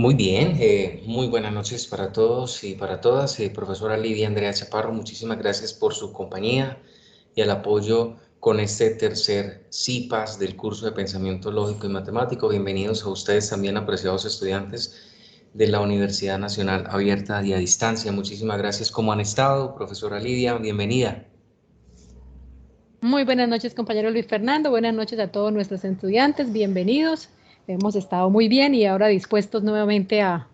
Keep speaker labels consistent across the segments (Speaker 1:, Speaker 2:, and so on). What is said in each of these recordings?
Speaker 1: Muy bien, muy buenas noches para todos y para todas. Profesora Lidia Andrea Chaparro, muchísimas gracias por su compañía y el apoyo con este tercer CIPAS del curso de Pensamiento Lógico y Matemático. Bienvenidos a ustedes también, apreciados estudiantes de la Universidad Nacional Abierta y a Distancia. Muchísimas gracias. ¿Cómo han estado? Profesora Lidia, bienvenida.
Speaker 2: Muy buenas noches, compañero Luis Fernando. Buenas noches a todos nuestros estudiantes. Bienvenidos. Hemos estado muy bien y ahora dispuestos nuevamente a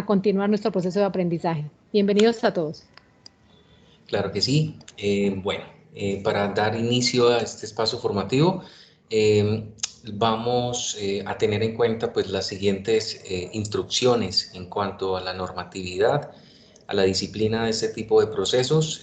Speaker 2: continuar nuestro proceso de aprendizaje. Bienvenidos a todos.
Speaker 1: Claro que sí. Para dar inicio a este espacio formativo, eh, vamos a tener en cuenta pues las siguientes instrucciones en cuanto a la normatividad, a la disciplina de este tipo de procesos.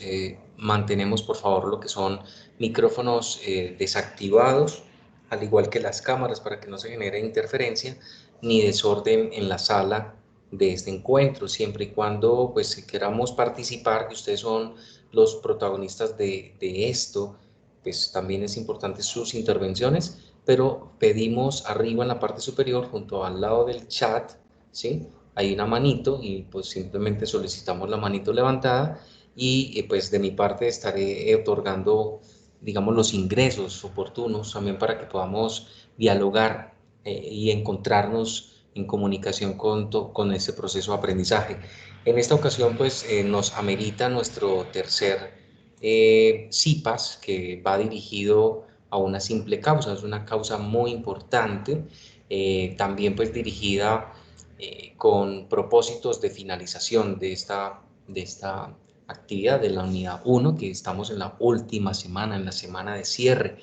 Speaker 1: Mantenemos por favor lo que son micrófonos desactivados, al igual que las cámaras, para que no se genere interferencia ni desorden en la sala de este encuentro, siempre y cuando pues queramos participar, que ustedes son los protagonistas de esto, pues también es importante sus intervenciones, pero pedimos arriba en la parte superior, junto al lado del chat, ¿sí? Hay una manito y pues simplemente solicitamos la manito levantada y pues de mi parte estaré otorgando, digamos, los ingresos oportunos también para que podamos dialogar y encontrarnos en comunicación con ese proceso de aprendizaje. En esta ocasión, pues, nos amerita nuestro tercer CIPAS, que va dirigido a una simple causa. Es una causa muy importante, también pues dirigida con propósitos de finalización de esta actividad de la unidad 1, que estamos en la última semana, en la semana de cierre.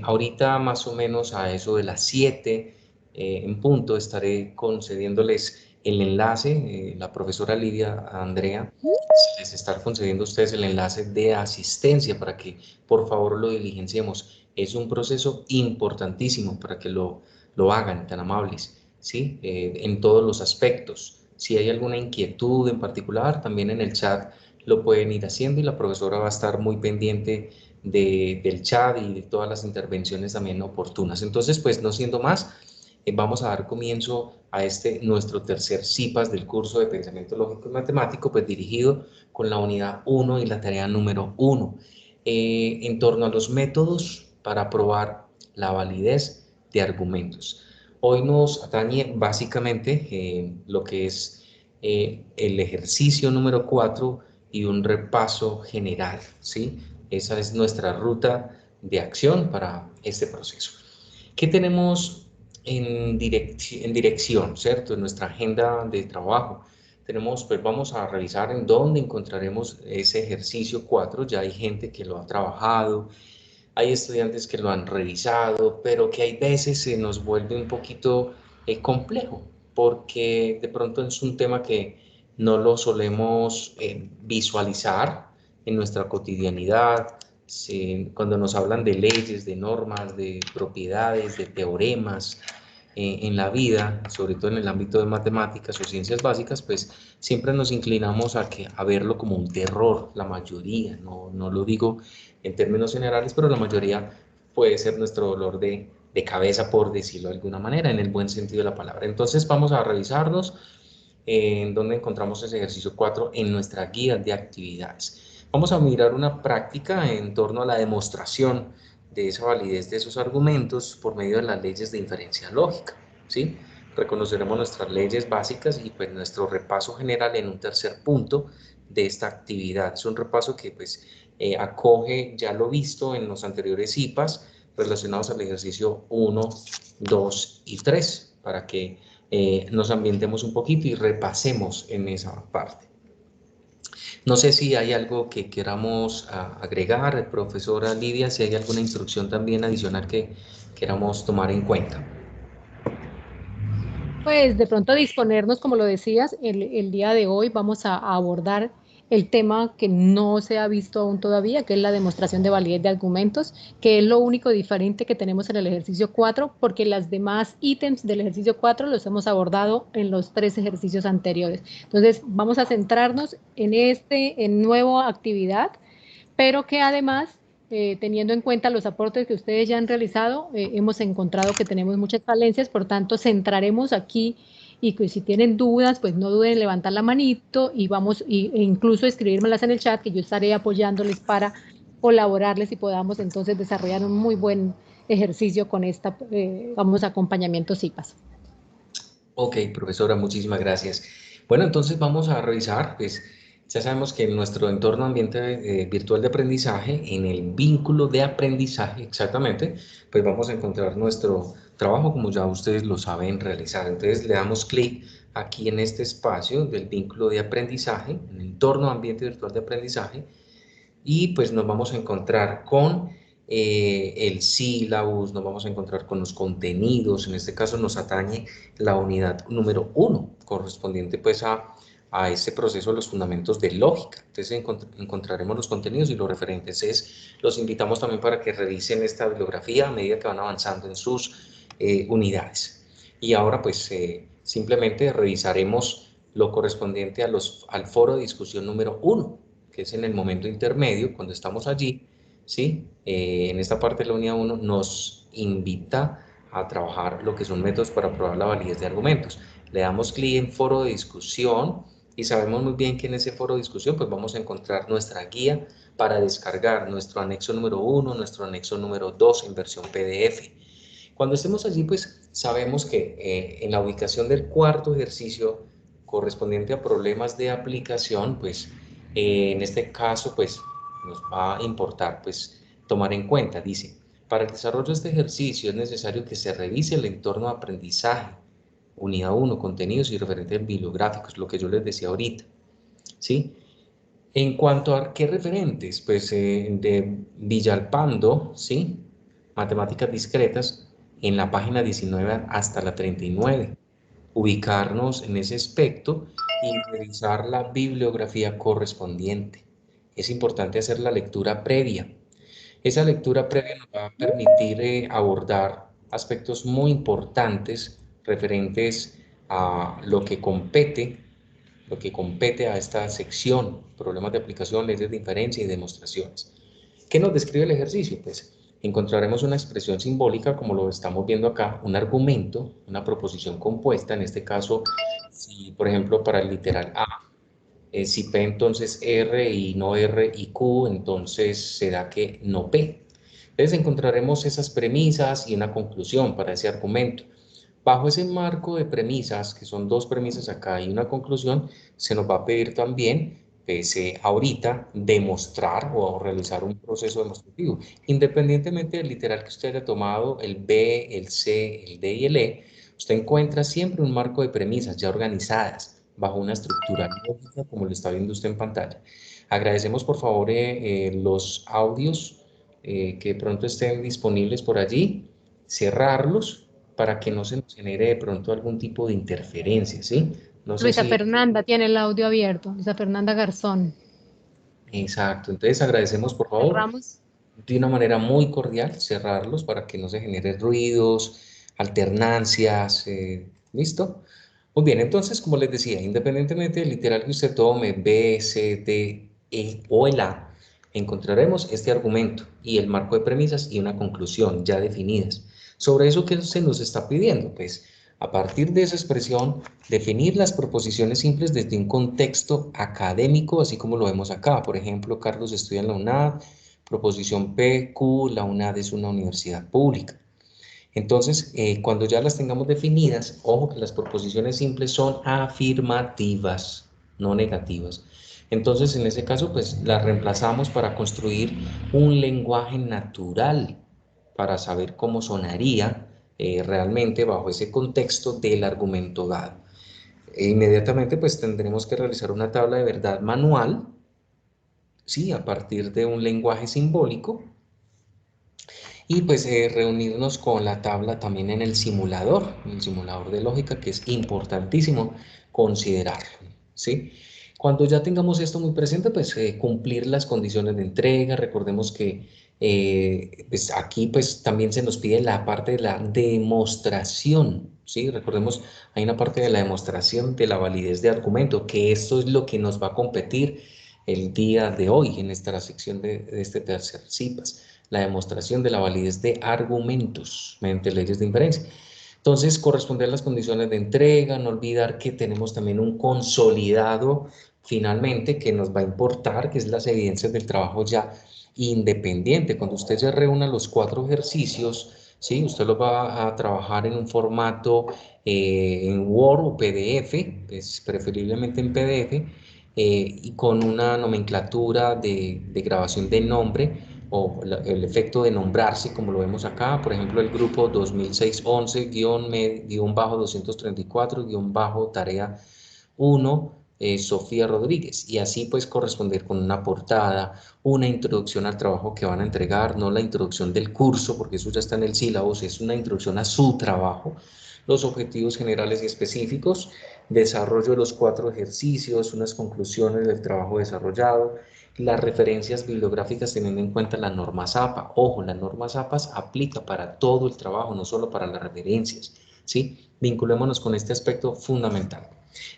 Speaker 1: Ahorita más o menos a eso de las 7 en punto estaré concediéndoles el enlace. La profesora Lidia Andrea les estar concediendo a ustedes el enlace de asistencia para que por favor lo diligenciemos. Es un proceso importantísimo para que lo hagan, tan amables, ¿sí? En todos los aspectos. Si hay alguna inquietud en particular, también en el chat lo pueden ir haciendo y la profesora va a estar muy pendiente del chat y de todas las intervenciones también oportunas. Entonces, pues no siendo más, vamos a dar comienzo a este nuestro tercer CIPAS del curso de Pensamiento Lógico y Matemático, pues dirigido con la unidad 1 y la tarea número 1, en torno a los métodos para probar la validez de argumentos. Hoy nos atañe básicamente lo que es el ejercicio número 4 y un repaso general, ¿sí? Esa es nuestra ruta de acción para este proceso. ¿Qué tenemos en dirección, ¿cierto? En nuestra agenda de trabajo. Pues vamos a revisar en dónde encontraremos ese ejercicio 4. Ya hay gente que lo ha trabajado, hay estudiantes que lo han revisado, pero que hay veces se nos vuelve un poquito complejo, porque de pronto es un tema que no lo solemos visualizar en nuestra cotidianidad. Cuando nos hablan de leyes, de normas, de propiedades, de teoremas en la vida, sobre todo en el ámbito de matemáticas o ciencias básicas, pues siempre nos inclinamos a verlo como un terror, la mayoría, no lo digo en términos generales, pero la mayoría puede ser nuestro dolor de cabeza, por decirlo de alguna manera, en el buen sentido de la palabra. Entonces vamos a revisarlos en donde encontramos ese ejercicio 4 en nuestra guía de actividades. Vamos a mirar una práctica en torno a la demostración de esa validez de esos argumentos por medio de las leyes de inferencia lógica, ¿sí? Reconoceremos nuestras leyes básicas y pues nuestro repaso general en un tercer punto de esta actividad. Es un repaso que pues acoge ya lo visto en los anteriores IPAs relacionados al ejercicio 1, 2 y 3 para que nos ambientemos un poquito y repasemos en esa parte. No sé si hay algo que queramos agregar, profesora Lidia, si hay alguna instrucción también adicional que queramos tomar en cuenta.
Speaker 2: Pues de pronto disponernos, como lo decías, el día de hoy vamos a abordar el tema que no se ha visto aún todavía, que es la demostración de validez de argumentos, que es lo único diferente que tenemos en el ejercicio 4, porque las demás ítems del ejercicio 4 los hemos abordado en los 3 ejercicios anteriores. Entonces, vamos a centrarnos en nueva actividad, pero que además, teniendo en cuenta los aportes que ustedes ya han realizado, hemos encontrado que tenemos muchas falencias, por tanto, centraremos aquí y que si tienen dudas, pues no duden en levantar la manito y e incluso escribírmelas en el chat, que yo estaré apoyándoles para colaborarles y podamos entonces desarrollar un muy buen ejercicio con esta, acompañamiento CIPAS.
Speaker 1: Ok, profesora, muchísimas gracias. Bueno, entonces vamos a revisar, pues ya sabemos que en nuestro entorno ambiente virtual de aprendizaje, en el vínculo de aprendizaje exactamente, pues vamos a encontrar nuestro trabajo como ya ustedes lo saben realizar. Entonces le damos clic aquí en este espacio del vínculo de aprendizaje, en el entorno ambiente virtual de aprendizaje, y pues nos vamos a encontrar con el sílabus, nos vamos a encontrar con los contenidos, en este caso nos atañe la unidad número 1, correspondiente pues a ese proceso de los fundamentos de lógica. Entonces encontraremos los contenidos y los referentes. Los invitamos también para que revisen esta bibliografía a medida que van avanzando en sus unidades. Y ahora pues simplemente revisaremos lo correspondiente al foro de discusión número 1, que es en el momento intermedio, cuando estamos allí, ¿sí? En esta parte de la unidad 1 nos invita a trabajar lo que son métodos para probar la validez de argumentos. Le damos clic en foro de discusión y sabemos muy bien que en ese foro de discusión pues vamos a encontrar nuestra guía para descargar nuestro anexo número 1, nuestro anexo número 2 en versión PDF. Cuando estemos allí pues sabemos que en la ubicación del cuarto ejercicio correspondiente a problemas de aplicación, pues en este caso, pues nos va a importar, pues tomar en cuenta, dice, para el desarrollo de este ejercicio es necesario que se revise el entorno de aprendizaje, unidad 1, contenidos y referentes bibliográficos, lo que yo les decía ahorita, ¿sí? En cuanto a qué referentes, pues de Villalpando, ¿sí? Matemáticas discretas, en la página 19 hasta la 39, ubicarnos en ese aspecto y revisar la bibliografía correspondiente. Es importante hacer la lectura previa. Esa lectura previa nos va a permitir abordar aspectos muy importantes referentes a lo que compete a esta sección, problemas de aplicación, leyes de inferencia y demostraciones. ¿Qué nos describe el ejercicio? Pues encontraremos una expresión simbólica, como lo estamos viendo acá, un argumento, una proposición compuesta, en este caso, si por ejemplo para el literal A, si P entonces R y no R y Q, entonces será que no P. Entonces encontraremos esas premisas y una conclusión para ese argumento. Bajo ese marco de premisas, que son dos premisas acá y una conclusión, se nos va a pedir también, pese ahorita, demostrar o realizar un proceso demostrativo. Independientemente del literal que usted haya tomado, el B, el C, el D y el E, usted encuentra siempre un marco de premisas ya organizadas, bajo una estructura lógica, como lo está viendo usted en pantalla. Agradecemos, por favor, los audios que pronto estén disponibles por allí, cerrarlos para que no se nos genere de pronto algún tipo de interferencia, ¿sí? No sé
Speaker 2: Luisa
Speaker 1: si...
Speaker 2: Fernanda tiene el audio abierto, Luisa Fernanda Garzón.
Speaker 1: Exacto, entonces agradecemos por favor
Speaker 2: Cerramos.
Speaker 1: de una manera muy cordial cerrarlos para que no se generen ruidos, alternancias, ¿listo? Muy bien, entonces como les decía, independientemente del literal que usted tome, B, C, D, E o el A, encontraremos este argumento y el marco de premisas y una conclusión ya definidas. Sobre eso que se nos está pidiendo, pues a partir de esa expresión, definir las proposiciones simples desde un contexto académico, así como lo vemos acá. Por ejemplo, Carlos estudia en la UNAD, proposición P, Q, la UNAD es una universidad pública. Entonces, cuando ya las tengamos definidas, ojo que las proposiciones simples son afirmativas, no negativas. Entonces, en ese caso, pues las reemplazamos para construir un lenguaje natural, para saber cómo sonaría realmente bajo ese contexto del argumento dado. E inmediatamente, pues tendremos que realizar una tabla de verdad manual, ¿sí? A partir de un lenguaje simbólico y pues reunirnos con la tabla también en el simulador de lógica, que es importantísimo considerarlo, ¿sí? Cuando ya tengamos esto muy presente, pues cumplir las condiciones de entrega. Recordemos que pues aquí pues también se nos pide la parte de la demostración, ¿sí? Recordemos, hay una parte de la demostración de la validez de argumento, que esto es lo que nos va a competir el día de hoy en esta sección de este tercer CIPAS, la demostración de la validez de argumentos mediante leyes de inferencia. Entonces, corresponder a las condiciones de entrega, no olvidar que tenemos también un consolidado finalmente que nos va a importar, que es las evidencias del trabajo ya independiente. Cuando usted ya reúna los 4 ejercicios, ¿sí? Usted los va a trabajar en un formato en Word o PDF, pues preferiblemente en PDF, y con una nomenclatura de grabación de nombre o el efecto de nombrarse, como lo vemos acá, por ejemplo, el grupo 2006-11-234-tarea 1, Sofía Rodríguez, y así pues corresponder con una portada, una introducción al trabajo que van a entregar, no la introducción del curso, porque eso ya está en el sílabus, es una introducción a su trabajo, los objetivos generales y específicos, desarrollo de los 4 ejercicios, unas conclusiones del trabajo desarrollado, las referencias bibliográficas teniendo en cuenta la norma ZAPA. Ojo, la norma ZAPA aplica para todo el trabajo, no solo para las referencias, ¿sí? Vinculémonos con este aspecto fundamental.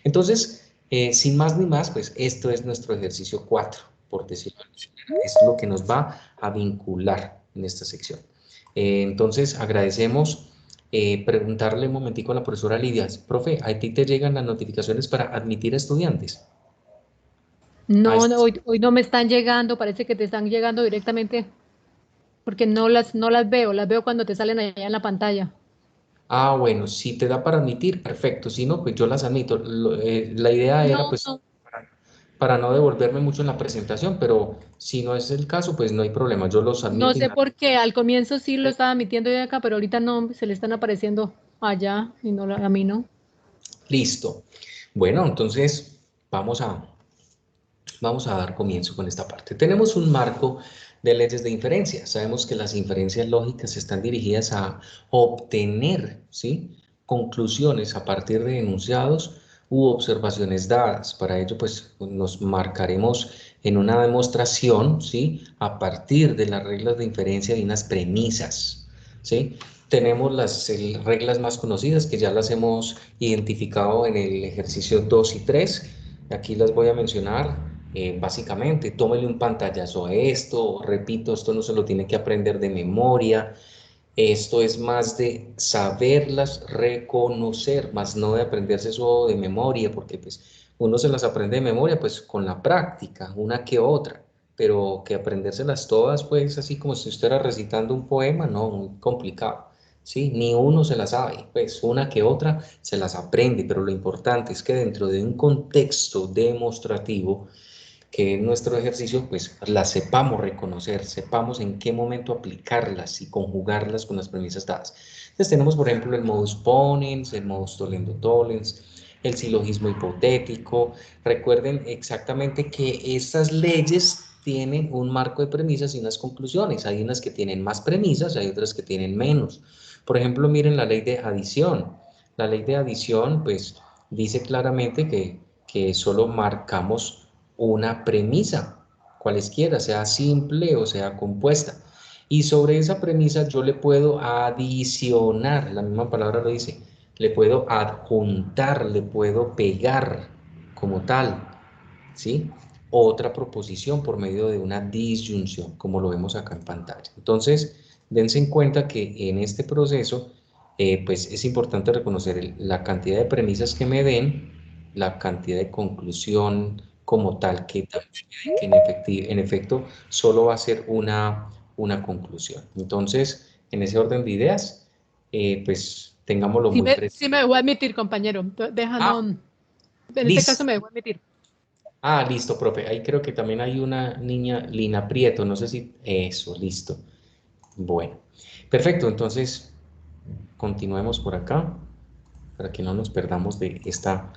Speaker 1: Entonces, sin más ni más, pues esto es nuestro ejercicio 4, por decirlo así. Es lo que nos va a vincular en esta sección. Entonces, agradecemos. Preguntarle un momentico a la profesora Lidia, profe, ¿a ti te llegan las notificaciones para admitir estudiantes?
Speaker 2: No, no, hoy no me están llegando, parece que te están llegando directamente, porque no las veo cuando te salen allá en la pantalla.
Speaker 1: Ah, bueno, si te da para admitir, perfecto. Si no, pues yo las admito. La idea
Speaker 2: No,
Speaker 1: era, pues,
Speaker 2: no,
Speaker 1: para no devolverme mucho en la presentación, pero si no es el caso, pues no hay problema. Yo los
Speaker 2: no
Speaker 1: admito y
Speaker 2: sé por qué, al comienzo sí lo estaba admitiendo yo acá, pero ahorita no, se le están apareciendo allá y no a mí no.
Speaker 1: listo. Bueno, entonces vamos a dar comienzo con esta parte. Tenemos un marco de leyes de inferencia. Sabemos que las inferencias lógicas están dirigidas a obtener, ¿sí?, conclusiones a partir de enunciados u observaciones dadas. Para ello, pues, nos marcaremos en una demostración, ¿sí?, a partir de las reglas de inferencia de unas premisas, ¿sí? Tenemos las reglas más conocidas que ya las hemos identificado en el ejercicio 2 y 3. Aquí las voy a mencionar. Básicamente, tómele un pantallazo a esto, repito, esto no se lo tiene que aprender de memoria, esto es más de saberlas reconocer, más no de aprenderse eso de memoria, porque pues uno se las aprende de memoria pues con la práctica, una que otra, pero que aprendérselas todas pues así como si usted era recitando un poema, no, muy complicado. Sí, ni uno se las sabe, pues una que otra se las aprende, pero lo importante es que dentro de un contexto demostrativo, que en nuestro ejercicio, pues las sepamos reconocer, sepamos en qué momento aplicarlas y conjugarlas con las premisas dadas. Entonces tenemos, por ejemplo, el modus ponens, el modus tollendo tollens, el silogismo hipotético. Recuerden exactamente que estas leyes tienen un marco de premisas y unas conclusiones. Hay unas que tienen más premisas, hay otras que tienen menos. Por ejemplo, miren la ley de adición. La ley de adición, pues, dice claramente que solo marcamos una premisa, cualesquiera, sea simple o sea compuesta. Y sobre esa premisa yo le puedo adicionar, la misma palabra lo dice, le puedo adjuntar, le puedo pegar como tal, ¿sí? Otra proposición por medio de una disyunción, como lo vemos acá en pantalla. Entonces, dense en cuenta que en este proceso, pues es importante reconocer la cantidad de premisas que me den, la cantidad de conclusión como tal, que en efecto solo va a ser una conclusión. Entonces, en ese orden de ideas, pues tengámoslo
Speaker 2: Sí
Speaker 1: muy
Speaker 2: me,
Speaker 1: presente.
Speaker 2: sí me dejó admitir, compañero.
Speaker 1: Ah,
Speaker 2: En este caso
Speaker 1: listo.
Speaker 2: me dejó admitir.
Speaker 1: Ah, listo, profe. Ahí creo que también hay una niña, Lina Prieto, no sé si... Eso, listo. Bueno, perfecto. Entonces, continuemos por acá para que no nos perdamos de esta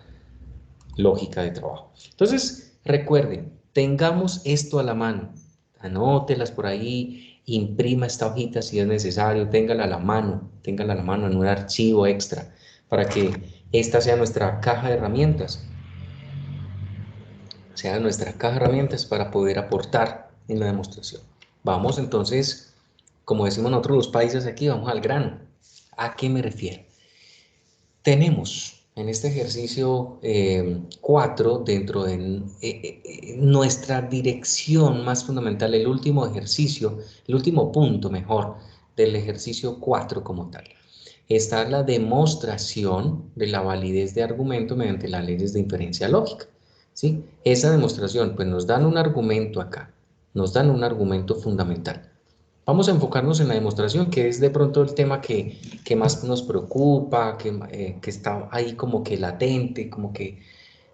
Speaker 1: lógica de trabajo. Entonces, recuerden, tengamos esto a la mano. Anótelas por ahí, imprima esta hojita si es necesario, téngala a la mano en un archivo extra para que esta sea nuestra caja de herramientas, sea nuestra caja de herramientas para poder aportar en la demostración. Vamos entonces, como decimos nosotros los países aquí, vamos al grano. ¿A qué me refiero? Tenemos en este ejercicio 4, dentro de nuestra dirección más fundamental, el último ejercicio, el último punto mejor del ejercicio 4 como tal. está la demostración de la validez de argumento mediante las leyes de inferencia lógica, ¿sí? Esa demostración, pues nos dan un argumento acá, nos dan un argumento fundamental. Vamos a enfocarnos en la demostración, que es de pronto el tema que más nos preocupa, que está ahí como que latente, como que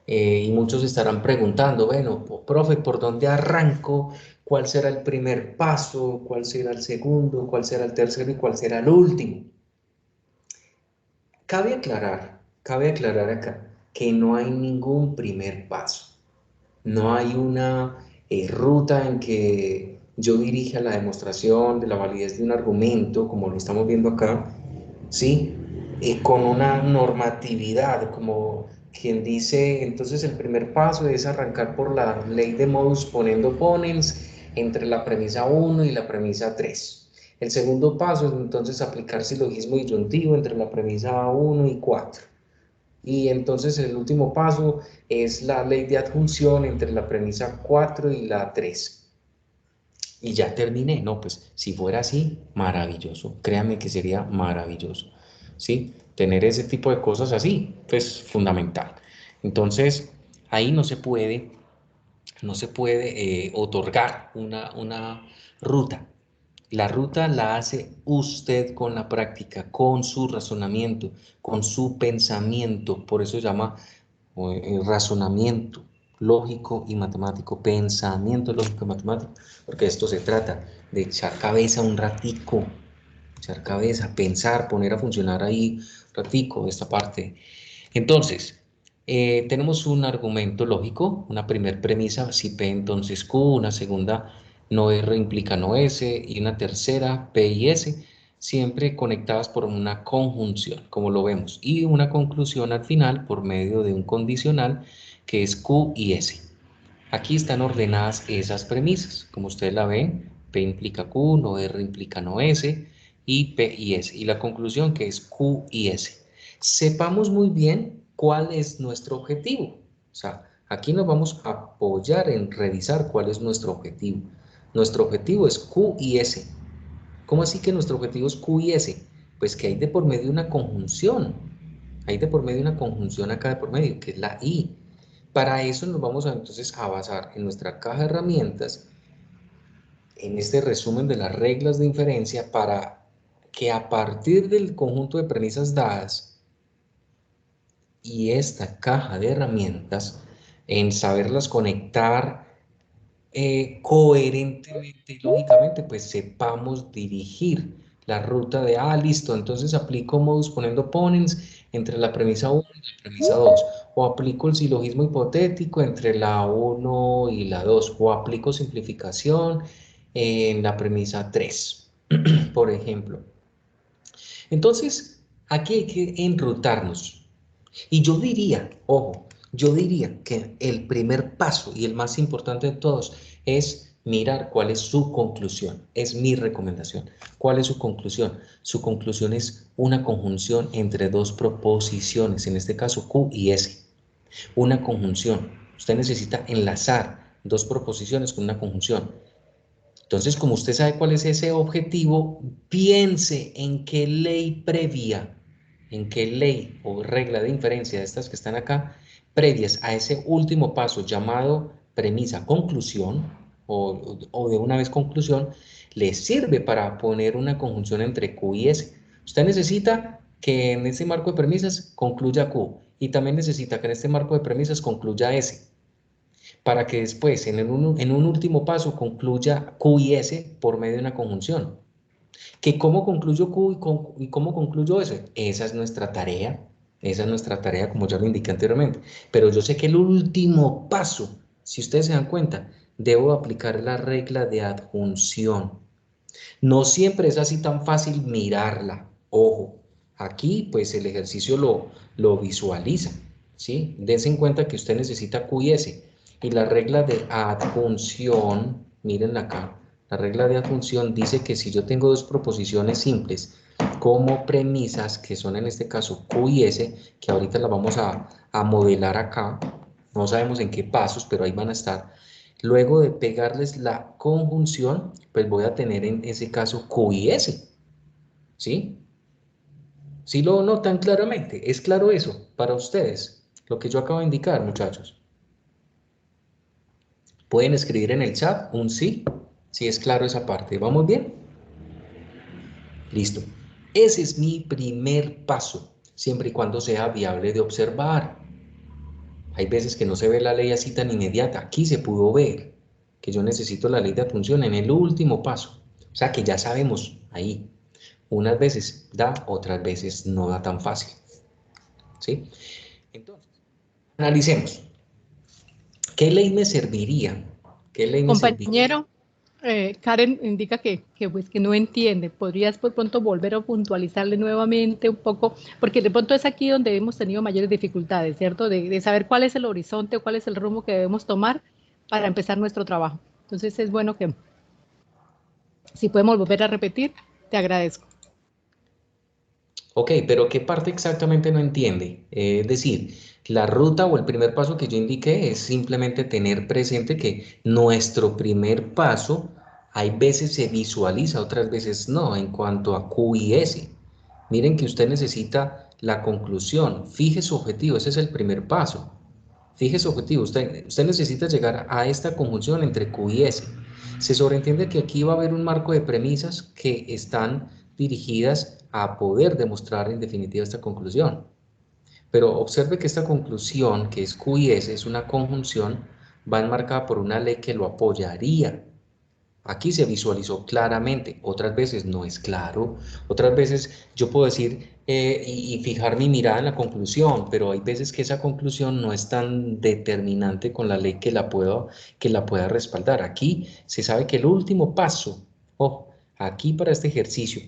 Speaker 1: y muchos estarán preguntando, bueno, profe, ¿por dónde arranco? ¿Cuál será el primer paso? ¿Cuál será el segundo? ¿Cuál será el tercero? ¿Y cuál será el último? Cabe aclarar acá que no hay ningún primer paso. No hay una ruta en que yo dirija la demostración de la validez de un argumento, como lo estamos viendo acá, ¿sí? Con una normatividad, como quien dice, entonces el primer paso es arrancar por la ley de modus ponendo ponens entre la premisa 1 y la premisa 3. El segundo paso es entonces aplicar silogismo disyuntivo entre la premisa 1 y 4. Y entonces el último paso es la ley de adjunción entre la premisa 4 y la 3. Y ya terminé. No, pues si fuera así, maravilloso. Créame que sería maravilloso. ¿Sí? Tener ese tipo de cosas así, pues fundamental. Entonces, ahí no se puede otorgar una ruta. La ruta la hace usted con la práctica, con su razonamiento, con su pensamiento. Por eso se llama razonamiento lógico y matemático, pensamiento lógico y matemático, porque esto se trata de echar cabeza un ratico, echar cabeza, pensar, poner a funcionar ahí un ratico esta parte. Entonces, tenemos un argumento lógico, una primer premisa, si P entonces Q, una segunda no R implica no S y una tercera P y S, siempre conectadas por una conjunción, como lo vemos, y una conclusión al final por medio de un condicional que es Q y S. Aquí están ordenadas esas premisas, como ustedes la ven, P implica Q, no R implica no S, y P y S, y la conclusión que es Q y S. Sepamos muy bien cuál es nuestro objetivo. O sea, aquí nos vamos a apoyar en revisar cuál es nuestro objetivo. Nuestro objetivo es Q y S. ¿Cómo así que nuestro objetivo es Q y S? Pues que hay de por medio una conjunción. Hay de por medio una conjunción acá de por medio, que es la I. Para eso nos vamos entonces a basar en nuestra caja de herramientas, en este resumen de las reglas de inferencia, para que a partir del conjunto de premisas dadas y esta caja de herramientas, en saberlas conectar coherentemente y lógicamente, pues sepamos dirigir la ruta de, listo, entonces aplico modus ponendo ponens entre la premisa 1 y la premisa 2, o aplico el silogismo hipotético entre la 1 y la 2, o aplico simplificación en la premisa 3, por ejemplo. Entonces, aquí hay que enrutarnos. Y yo diría, ojo, yo diría que el primer paso y el más importante de todos es mirar cuál es su conclusión. Es mi recomendación. ¿Cuál es su conclusión? Su conclusión es una conjunción entre dos proposiciones, en este caso Q y S. Una conjunción. Usted necesita enlazar dos proposiciones con una conjunción. Entonces, como usted sabe cuál es ese objetivo, piense en qué ley previa, en qué ley o regla de inferencia de estas que están acá, previas a ese último paso llamado premisa conclusión o de una vez conclusión, le sirve para poner una conjunción entre Q y S. Usted necesita que en este marco de premisas concluya Q y también necesita que en este marco de premisas concluya S para que después, en un último paso, concluya Q y S por medio de una conjunción. ¿Que cómo concluyo Q y cómo concluyo S? Esa es nuestra tarea, como ya lo indiqué anteriormente. Pero yo sé que el último paso, si ustedes se dan cuenta, debo aplicar la regla de adjunción. No siempre es así tan fácil mirarla. Ojo, aquí pues el ejercicio lo visualiza, ¿sí? Dense en cuenta que usted necesita Q y S. Y la regla de adjunción, miren acá, la regla de adjunción dice que si yo tengo dos proposiciones simples como premisas, que son en este caso Q y S, que ahorita las vamos a modelar acá, no sabemos en qué pasos, pero ahí van a estar. Luego de pegarles la conjunción, pues voy a tener en ese caso Q y S, ¿sí? ¿Sí lo notan claramente? ¿Es claro eso para ustedes? Lo que yo acabo de indicar, muchachos. Pueden escribir en el chat un sí, si es claro esa parte. ¿Vamos bien? Listo. Ese es mi primer paso, siempre y cuando sea viable de observar. Hay veces que no se ve la ley así tan inmediata. Aquí se pudo ver que yo necesito la ley de adjunción en el último paso. O sea que ya sabemos ahí. Unas veces da, otras veces no da tan fácil. ¿Sí? Entonces, analicemos. ¿Qué ley me serviría? ¿Qué ley me serviría?
Speaker 2: Compañero, Karen indica pues, que no entiende. ¿Podrías por pronto volver a puntualizarle nuevamente un poco? Porque de pronto es aquí donde hemos tenido mayores dificultades, ¿cierto? De saber cuál es el horizonte o cuál es el rumbo que debemos tomar para empezar nuestro trabajo. Entonces es bueno que si podemos volver a repetir, te agradezco.
Speaker 1: Ok, pero ¿qué parte exactamente no entiende? Es decir, la ruta o el primer paso que yo indiqué es simplemente tener presente que nuestro primer paso hay veces se visualiza, otras veces no, en cuanto a Q y S. Miren que usted necesita la conclusión, fije su objetivo, ese es el primer paso. Fije su objetivo, usted necesita llegar a esta conjunción entre Q y S. Se sobreentiende que aquí va a haber un marco de premisas que están dirigidas a poder demostrar en definitiva esta conclusión. Pero observe que esta conclusión, que es Q y S, es una conjunción, va enmarcada por una ley que lo apoyaría. Aquí se visualizó claramente, otras veces no es claro, otras veces yo puedo decir y fijar mi mirada en la conclusión, pero hay veces que esa conclusión no es tan determinante con la ley que la pueda respaldar. Aquí se sabe que el último paso, ojo, aquí para este ejercicio,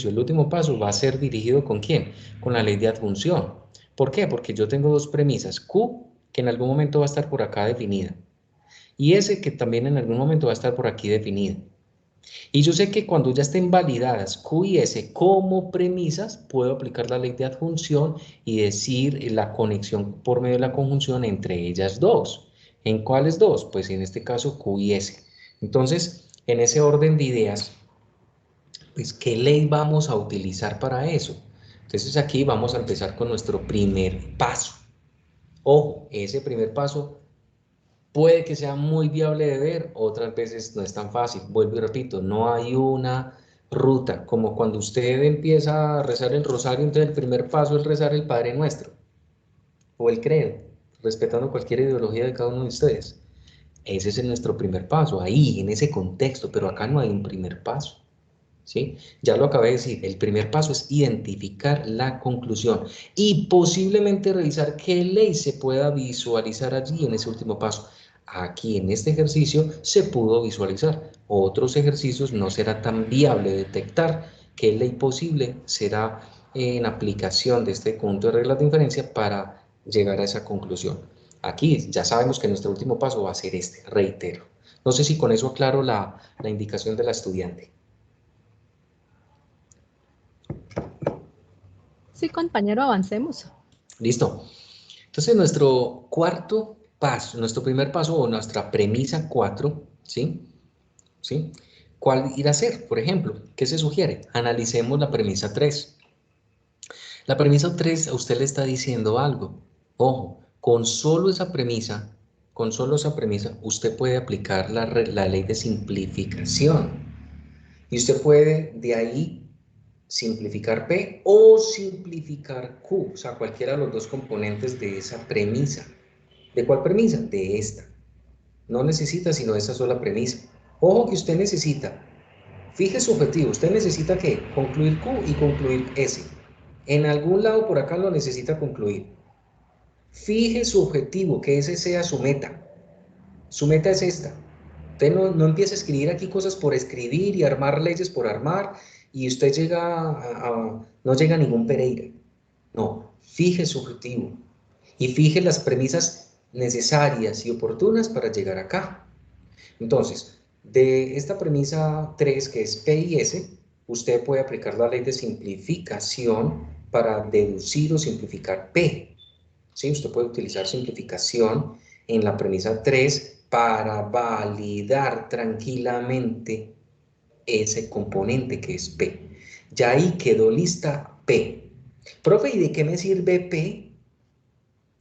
Speaker 1: el último paso va a ser dirigido ¿con quién? Con la ley de adjunción. ¿Por qué? Porque yo tengo dos premisas, Q, que en algún momento va a estar por acá definida, y ese que también en algún momento va a estar por aquí definido. Y yo sé que cuando ya estén validadas Q y S como premisas, puedo aplicar la ley de adjunción y decir la conexión por medio de la conjunción entre ellas dos. ¿En cuáles dos? Pues en este caso Q y S. Entonces, en ese orden de ideas, pues, ¿qué ley vamos a utilizar para eso? Entonces aquí vamos a empezar con nuestro primer paso. Ojo, ese primer paso puede que sea muy viable de ver, otras veces no es tan fácil. Vuelvo y repito, no hay una ruta, como cuando usted empieza a rezar el rosario, entonces el primer paso es rezar el Padre Nuestro o el credo, respetando cualquier ideología de cada uno de ustedes. Ese es nuestro primer paso, ahí, en ese contexto, pero acá no hay un primer paso. ¿Sí? Ya lo acabé de decir, el primer paso es identificar la conclusión y posiblemente revisar qué ley se pueda visualizar allí en ese último paso. Aquí en este ejercicio se pudo visualizar. Otros ejercicios no será tan viable detectar qué ley posible será en aplicación de este punto de reglas de inferencia para llegar a esa conclusión. Aquí ya sabemos que nuestro último paso va a ser este, reitero. No sé si con eso aclaro la indicación de la estudiante.
Speaker 2: Sí, compañero, avancemos.
Speaker 1: Listo. Entonces, nuestro cuarto paso, nuestro primer paso o nuestra premisa 4, ¿sí? ¿Sí? ¿Cuál irá a ser? Por ejemplo, ¿qué se sugiere? Analicemos la premisa 3. La premisa 3 a usted le está diciendo algo. Ojo, con solo esa premisa, usted puede aplicar la ley de simplificación. Y usted puede de ahí simplificar P o simplificar Q, o sea, cualquiera de los dos componentes de esa premisa. ¿De cuál premisa? De esta. No necesita sino esa sola premisa. Ojo que usted necesita, fije su objetivo, usted necesita que concluir Q y concluir S. En algún lado por acá lo necesita concluir. Fije su objetivo, que ese sea su meta. Su meta es esta. Usted no empiece a escribir aquí cosas por escribir y armar leyes por armar y usted no llega a ningún Pereira. No, fije su objetivo y fije las premisas necesarias y oportunas para llegar acá. Entonces, de esta premisa 3 que es P y S, usted puede aplicar la ley de simplificación para deducir o simplificar P. ¿Sí? Usted puede utilizar simplificación en la premisa 3 para validar tranquilamente ese componente que es P. Ya ahí quedó lista P. Profe, ¿y de qué me sirve P?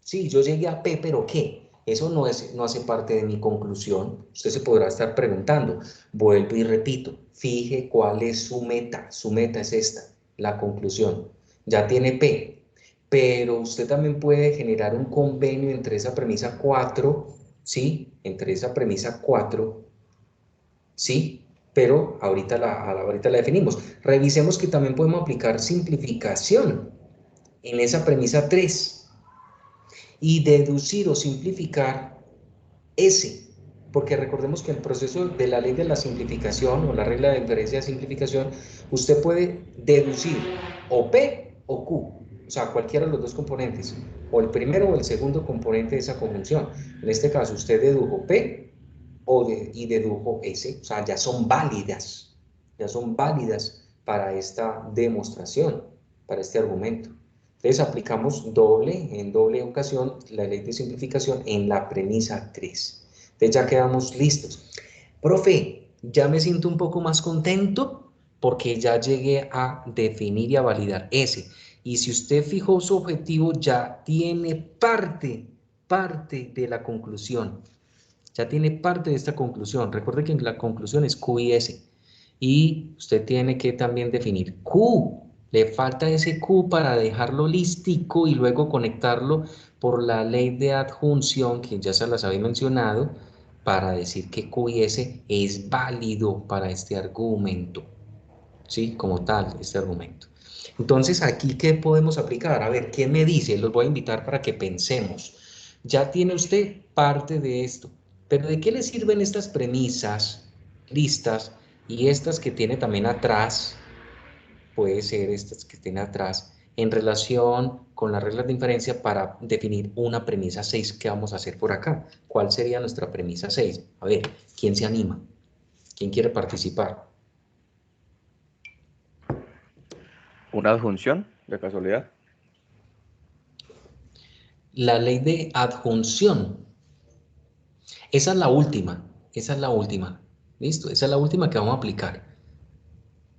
Speaker 1: Sí, yo llegué a P, pero ¿qué? Eso no hace parte de mi conclusión. Usted se podrá estar preguntando. Vuelvo y repito, fije cuál es su meta. Su meta es esta, la conclusión. Ya tiene P, pero usted también puede generar un convenio entre esa premisa 4, ¿sí? Entre esa premisa 4, ¿sí? Pero ahorita la definimos. Revisemos que también podemos aplicar simplificación en esa premisa 3 y deducir o simplificar S, porque recordemos que el proceso de la ley de la simplificación o la regla de inferencia de simplificación, usted puede deducir o P o Q, o sea, cualquiera de los dos componentes, o el primero o el segundo componente de esa conjunción. En este caso, usted dedujo P y dedujo S, o sea, ya son válidas para esta demostración, para este argumento. Entonces aplicamos en doble ocasión la ley de simplificación en la premisa 3. Entonces ya quedamos listos. Profe, ya me siento un poco más contento porque ya llegué a definir y a validar ese. Y si usted fijó su objetivo, ya tiene parte de la conclusión. Ya tiene parte de esta conclusión. Recuerde que la conclusión es Q y S. Y usted tiene que también definir Q. Le falta ese Q para dejarlo listico y luego conectarlo por la ley de adjunción, que ya se las había mencionado, para decir que Q y S es válido para este argumento. ¿Sí? Como tal, este argumento. Entonces, aquí, ¿qué podemos aplicar? A ver, ¿quién me dice? Los voy a invitar para que pensemos. Ya tiene usted parte de esto, pero ¿de qué le sirven estas premisas listas y estas que tiene también atrás? Puede ser estas que tiene atrás en relación con las reglas de inferencia para definir una premisa 6 que vamos a hacer por acá. ¿Cuál sería nuestra premisa 6? A ver, ¿quién se anima? ¿Quién quiere participar?
Speaker 3: ¿Una adjunción, de casualidad?
Speaker 1: La ley de adjunción. Esa es la última. Esa es la última. ¿Listo? Esa es la última que vamos a aplicar.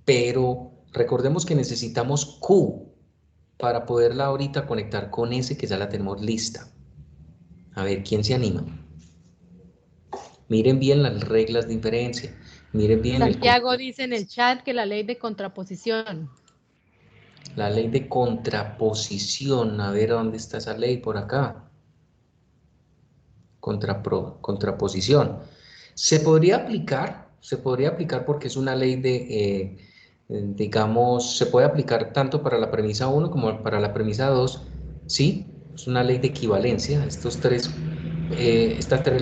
Speaker 1: Pero recordemos que necesitamos Q para poderla ahorita conectar con S que ya la tenemos lista. A ver, ¿quién se anima? Miren bien las reglas de inferencia. Miren bien
Speaker 2: Santiago dice en el chat que la ley de contraposición.
Speaker 1: la ley de contraposición. A ver, ¿dónde está esa ley? Por acá. Contraposición. Se podría aplicar porque es una ley digamos, se puede aplicar tanto para la premisa 1 como para la premisa 2, ¿sí? Es una ley de equivalencia. Estas tres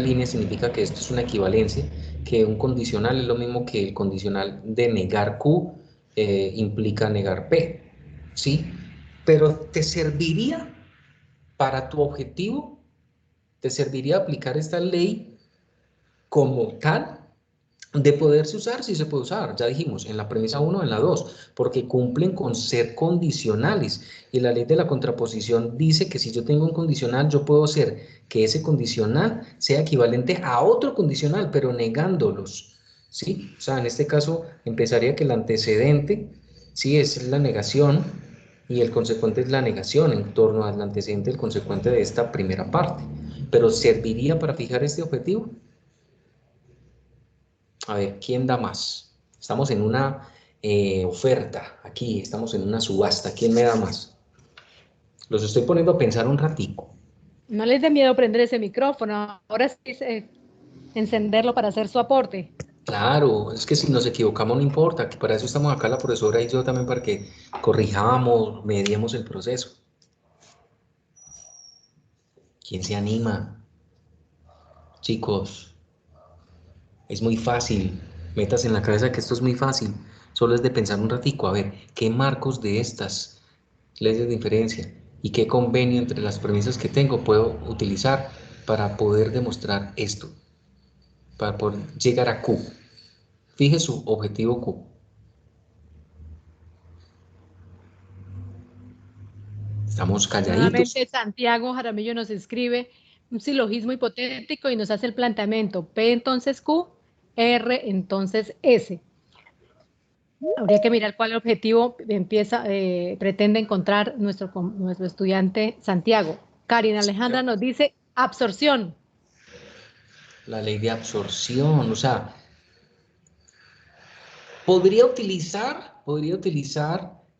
Speaker 1: líneas significa que esto es una equivalencia, que un condicional es lo mismo que el condicional de negar Q implica negar P, ¿sí? Pero ¿te serviría para tu objetivo? ¿Te serviría aplicar esta ley como tal? De poderse usar, sí se puede usar, ya dijimos, en la premisa 1, en la 2, porque cumplen con ser condicionales. Y la ley de la contraposición dice que si yo tengo un condicional, yo puedo hacer que ese condicional sea equivalente a otro condicional, pero negándolos, ¿sí? O sea, en este caso empezaría que el antecedente, sí, es la negación y el consecuente es la negación en torno al antecedente, el consecuente de esta primera parte. Pero ¿serviría para fijar este objetivo? A ver, ¿quién da más? Estamos en una oferta, aquí estamos en una subasta. ¿Quién me da más? Los estoy poniendo a pensar un ratico.
Speaker 2: No les dé miedo prender ese micrófono, ahora sí encenderlo para hacer su aporte.
Speaker 1: Claro, es que si nos equivocamos no importa, que para eso estamos acá la profesora y yo también para que corrijamos, mediemos el proceso. ¿Quién se anima? Chicos, es muy fácil. Metas en la cabeza que esto es muy fácil. Solo es de pensar un ratico, a ver, ¿qué marcos de estas leyes de inferencia y qué convenio entre las premisas que tengo puedo utilizar para poder demostrar esto, para poder llegar a Q? Fije su objetivo Q. Estamos calladitos.
Speaker 2: Nuevamente Santiago Jaramillo nos escribe un silogismo hipotético y nos hace el planteamiento P entonces Q, R entonces S. Habría que mirar cuál objetivo pretende encontrar nuestro estudiante Santiago. Karin Alejandra nos dice absorción.
Speaker 1: La ley de absorción, o sea, podría utilizar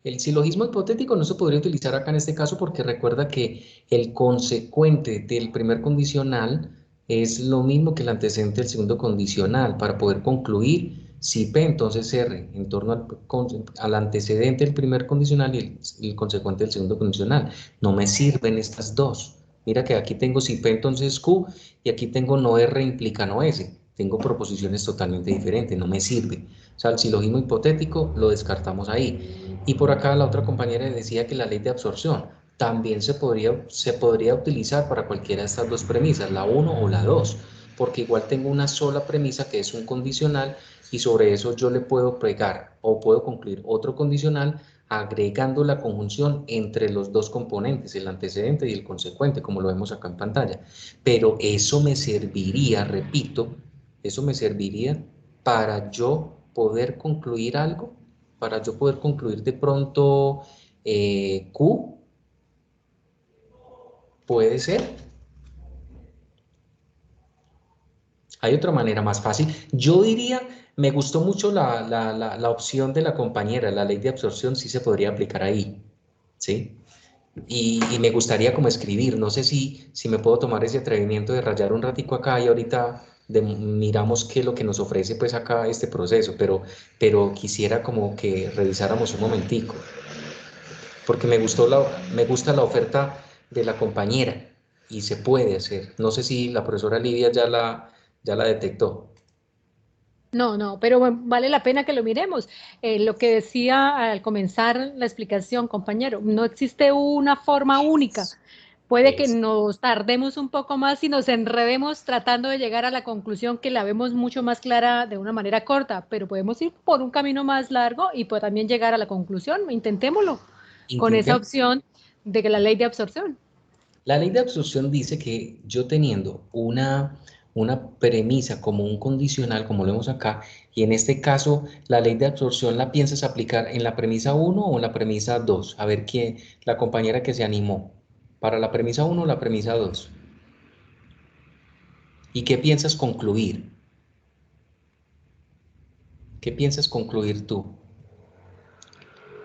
Speaker 1: el silogismo hipotético, no se podría utilizar acá en este caso porque recuerda que el consecuente del primer condicional es lo mismo que el antecedente del segundo condicional. Para poder concluir, si P, entonces R, en torno al antecedente del primer condicional y el consecuente del segundo condicional. No me sirven estas dos. Mira que aquí tengo si P, entonces Q, y aquí tengo no R implica no S. Tengo proposiciones totalmente diferentes, no me sirve. O sea, el silogismo hipotético lo descartamos ahí. Y por acá la otra compañera decía que la ley de absorción también se podría utilizar para cualquiera de estas dos premisas, la uno o la 2, porque igual tengo una sola premisa que es un condicional y sobre eso yo le puedo pegar o puedo concluir otro condicional agregando la conjunción entre los dos componentes, el antecedente y el consecuente, como lo vemos acá en pantalla. Pero eso me serviría, repito, eso me serviría para yo poder concluir algo, para yo poder concluir de pronto Q, puede ser. Hay otra manera más fácil. Yo diría, me gustó mucho la opción de la compañera, la ley de absorción sí se podría aplicar ahí, ¿sí? Y me gustaría como escribir, no sé si me puedo tomar ese atrevimiento de rayar un ratico acá y ahorita miramos qué es lo que nos ofrece pues acá este proceso, pero quisiera como que revisáramos un momentico, porque me gusta la oferta de la compañera y se puede hacer. No sé si la profesora Lidia ya la detectó.
Speaker 2: No, no, pero bueno, vale la pena que lo miremos. Lo que decía al comenzar la explicación, compañero, no existe una forma única. Puede que
Speaker 1: Es
Speaker 2: nos tardemos un poco más y nos enredemos tratando de llegar a la conclusión que la vemos mucho más clara de una manera corta, pero podemos ir por un camino más largo y pues también llegar a la conclusión. Intentémoslo con esa
Speaker 1: Intentemos.
Speaker 2: opción de que la ley de absorción.
Speaker 1: La ley de absorción dice que yo teniendo una premisa como un condicional, como lo vemos acá, y en este caso la ley de absorción la piensas aplicar en la premisa uno o en la premisa 2. A ver quién, la compañera que se animó. ¿Para la premisa uno o la premisa 2? ¿Y qué piensas concluir? ¿Qué piensas concluir tú?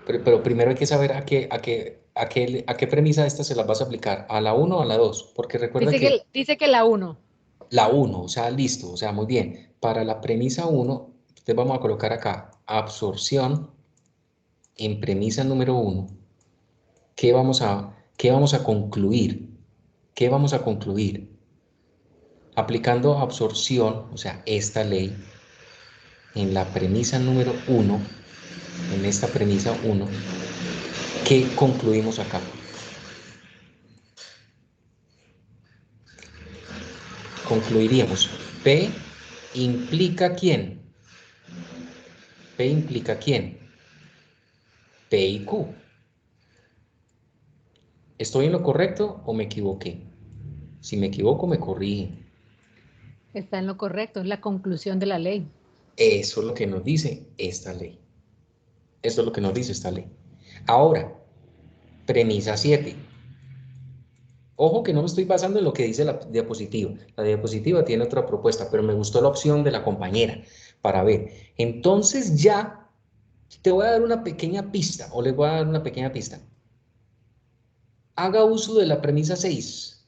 Speaker 1: Pero primero hay que saber a qué premisa de estas se las vas a aplicar, ¿a la uno o a la 2? Porque recuerda que
Speaker 2: Dice que la uno.
Speaker 1: la uno, o sea, listo, o sea, muy bien. Para la premisa uno, entonces vamos a colocar acá absorción en premisa número uno. ¿Qué vamos a concluir? ¿Qué vamos a concluir? Aplicando absorción, o sea, esta ley, en la premisa número uno, en esta premisa uno, ¿qué concluimos acá? Concluiríamos, P implica quién. P implica quién. P y Q. ¿Estoy en lo correcto o me equivoqué? Si me equivoco, me corrigen.
Speaker 2: Está en lo correcto, es la conclusión de la ley.
Speaker 1: Eso es lo que nos dice esta ley. Esto es lo que nos dice esta ley. Ahora, premisa 7. Ojo que no me estoy basando en lo que dice la diapositiva. La diapositiva tiene otra propuesta, pero me gustó la opción de la compañera para ver. Entonces ya te voy a dar una pequeña pista, o les voy a dar una pequeña pista. Haga uso de la premisa 6.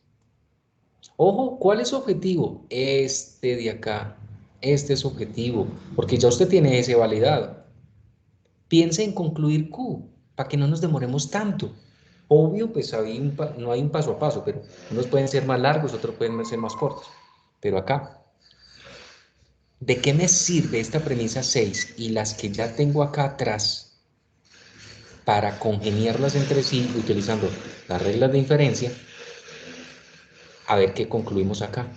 Speaker 1: Ojo, ¿cuál es su objetivo? Este de acá. Este es su objetivo, porque ya usted tiene ese validado. Piense en concluir Q, para que no nos demoremos tanto. Obvio, pues no hay un paso a paso, pero unos pueden ser más largos, otros pueden ser más cortos. Pero acá, ¿de qué me sirve esta premisa 6 y las que ya tengo acá atrás para congeniarlas entre sí utilizando las reglas de inferencia? A ver qué concluimos acá.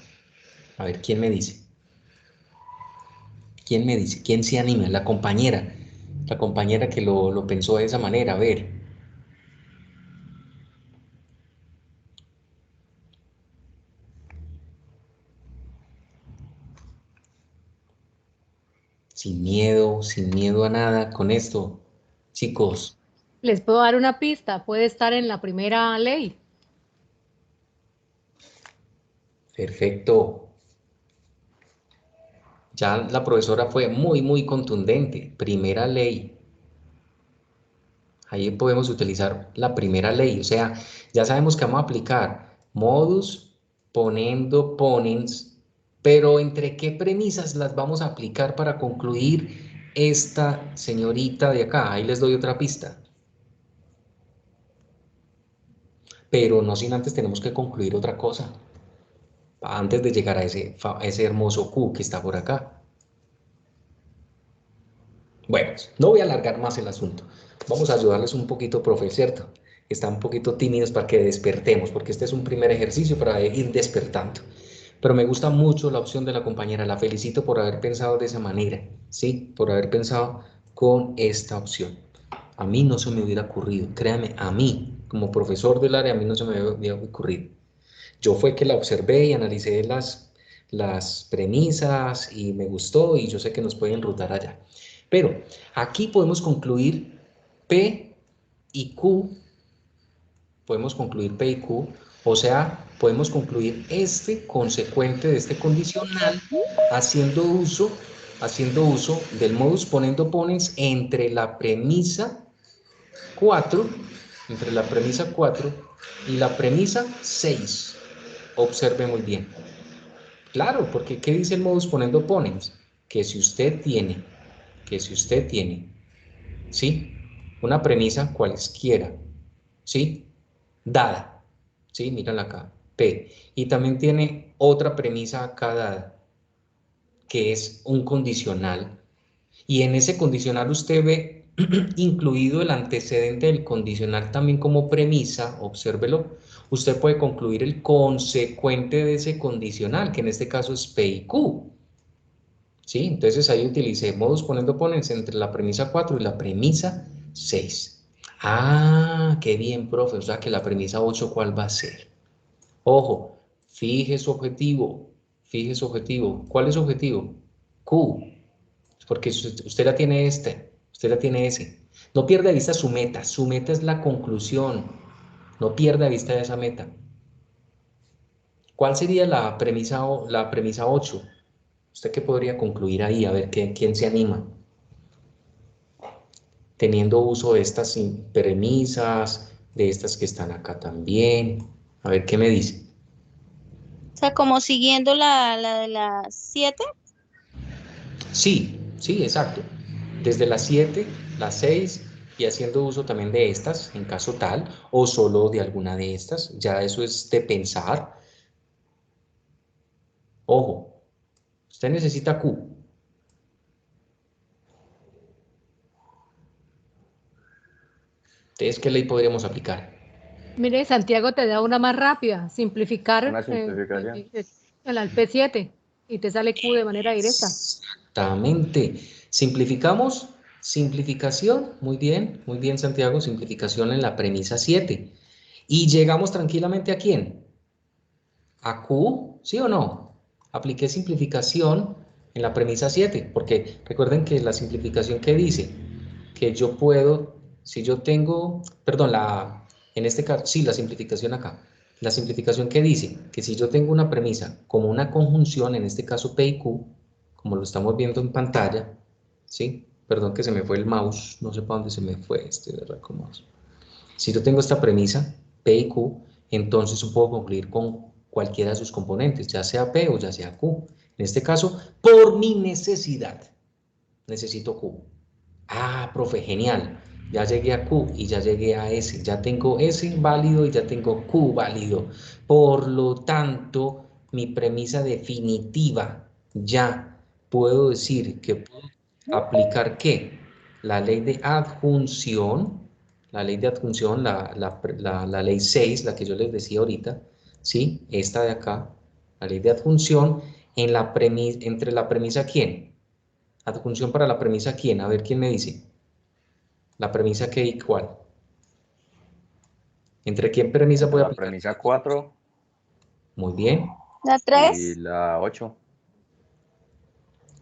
Speaker 1: A ver, ¿quién me dice? ¿Quién me dice? ¿Quién se anima? La compañera que lo pensó de esa manera. A ver, sin miedo a nada con esto, chicos.
Speaker 2: Les puedo dar una pista, puede estar en la primera ley.
Speaker 1: Perfecto. Ya la profesora fue muy contundente. Primera ley. Ahí podemos utilizar la primera ley. O sea, ya sabemos que vamos a aplicar modus, ponendo, ponens, pero ¿entre qué premisas las vamos a aplicar para concluir esta señorita de acá? Ahí les doy otra pista. Pero no sin antes tenemos que concluir otra cosa. Antes de llegar a ese hermoso Q que está por acá. Bueno, no voy a alargar más el asunto. Vamos a ayudarles un poquito, profe, ¿cierto? Están un poquito tímidos para que despertemos, porque este es un primer ejercicio para ir despertando. Pero me gusta mucho la opción de la compañera. La felicito por haber pensado de esa manera, ¿sí? Por haber pensado con esta opción. A mí no se me hubiera ocurrido, créame, a mí, como profesor del área, a mí no se me hubiera ocurrido. Yo fue que la observé y analicé las premisas y me gustó y yo sé que nos puede enrutar allá. Pero aquí podemos concluir P y Q, podemos concluir P y Q, o sea, podemos concluir este consecuente de este condicional haciendo uso del modus ponendo ponens entre la premisa 4, entre la premisa 4 y la premisa 6. Observe muy bien. Claro, porque ¿qué dice el modus ponendo ponens? Que si usted tiene, ¿sí? Una premisa cualesquiera, ¿sí? Dada, ¿sí? Mírala acá, P. Y también tiene otra premisa acá dada, que es un condicional. Y en ese condicional usted ve incluido el antecedente del condicional también como premisa, obsérvelo. Usted puede concluir el consecuente de ese condicional, que en este caso es P y Q. ¿Sí? Entonces ahí utilicé modus ponendo ponens entre la premisa 4 y la premisa 6. Ah, qué bien, profe. O sea que la premisa 8, ¿cuál va a ser? Ojo, fije su objetivo. Fije su objetivo. ¿Cuál es su objetivo? Q. Porque usted la tiene usted la tiene ese. No pierda de vista su meta. Su meta es la conclusión. No pierda de vista esa meta. ¿Cuál sería la premisa 8? ¿Usted qué podría concluir ahí? A ver, ¿quién se anima? Teniendo uso de estas premisas, de estas que están acá también. A ver, ¿qué me dice?
Speaker 4: O sea, como siguiendo la de las 7.
Speaker 1: Sí, sí, exacto. Desde las 7, las 6 y haciendo uso también de estas, en caso tal, o solo de alguna de estas. Ya eso es de pensar. Ojo, usted necesita Q. Entonces, ¿qué ley podríamos aplicar?
Speaker 2: Mire, Santiago te da una más rápida, simplificar
Speaker 3: Una simplificación.
Speaker 2: el al P7 y te sale Q de manera directa.
Speaker 1: Exactamente. Simplificamos, simplificación, muy bien Santiago, simplificación en la premisa 7. Y llegamos tranquilamente ¿a quién? A Q, ¿sí o no? Apliqué simplificación en la premisa 7, porque recuerden que la simplificación que dice que yo puedo, si yo tengo, perdón, en este caso, sí, la simplificación acá. La simplificación que dice que si yo tengo una premisa como una conjunción, en este caso P y Q, como lo estamos viendo en pantalla, ¿sí? Perdón que se me fue el mouse, no sé para dónde se me fue este, ¿verdad? Si yo tengo esta premisa, P y Q, entonces yo puedo concluir con cualquiera de sus componentes, ya sea P o ya sea Q. En este caso, por mi necesidad, necesito Q. Ah, profe, genial. Ya llegué a Q y ya llegué a S. Ya tengo S válido y ya tengo Q válido. Por lo tanto, mi premisa definitiva, ya puedo decir que puedo aplicar ¿qué? La ley de adjunción, la ley de adjunción, la ley 6, la que yo les decía ahorita, ¿sí? Esta de acá, la ley de adjunción, entre la premisa ¿quién? Adjunción para la premisa ¿quién? A ver, ¿quién me dice? La premisa ¿qué y cuál? ¿Entre quién premisa
Speaker 3: Entre
Speaker 1: puede
Speaker 3: la
Speaker 1: aplicar?
Speaker 3: premisa 4
Speaker 1: Muy bien.
Speaker 4: La
Speaker 3: y
Speaker 4: 3.
Speaker 3: la 8.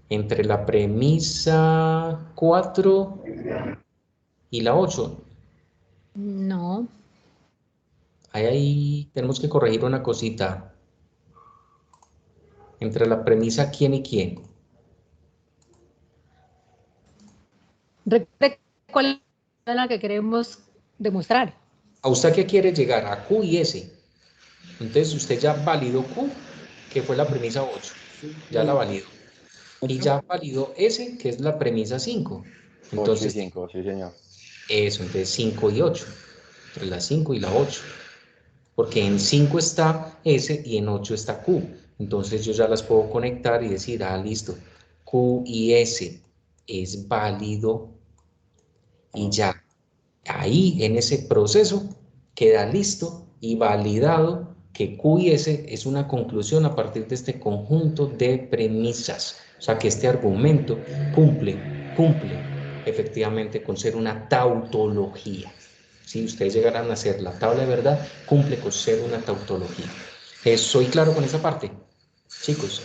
Speaker 1: Entre la premisa 4 y la 8.
Speaker 2: No.
Speaker 1: Ahí tenemos que corregir una cosita. Entre la premisa quién y quién.
Speaker 2: Recuerde cuál es la que queremos demostrar.
Speaker 1: ¿A usted qué quiere llegar? A Q y S. Entonces usted ya validó Q, que fue la premisa 8. Ya la validó. Y ya validó S, que es la premisa 5.
Speaker 3: 8 y
Speaker 1: Entonces,
Speaker 3: 5, sí, señor.
Speaker 1: eso, entonces 5 y 8. Entre la 5 y la 8. Porque en 5 está S y en 8 está Q. Entonces yo ya las puedo conectar y decir, ah, listo, Q y S es válido y ya. Ahí en ese proceso queda listo y validado que Q y S es una conclusión a partir de este conjunto de premisas. O sea que este argumento cumple efectivamente con ser una tautología. Si ustedes llegaran a hacer la tabla de verdad, cumple con ser una tautología. ¿Soy claro con esa parte, chicos?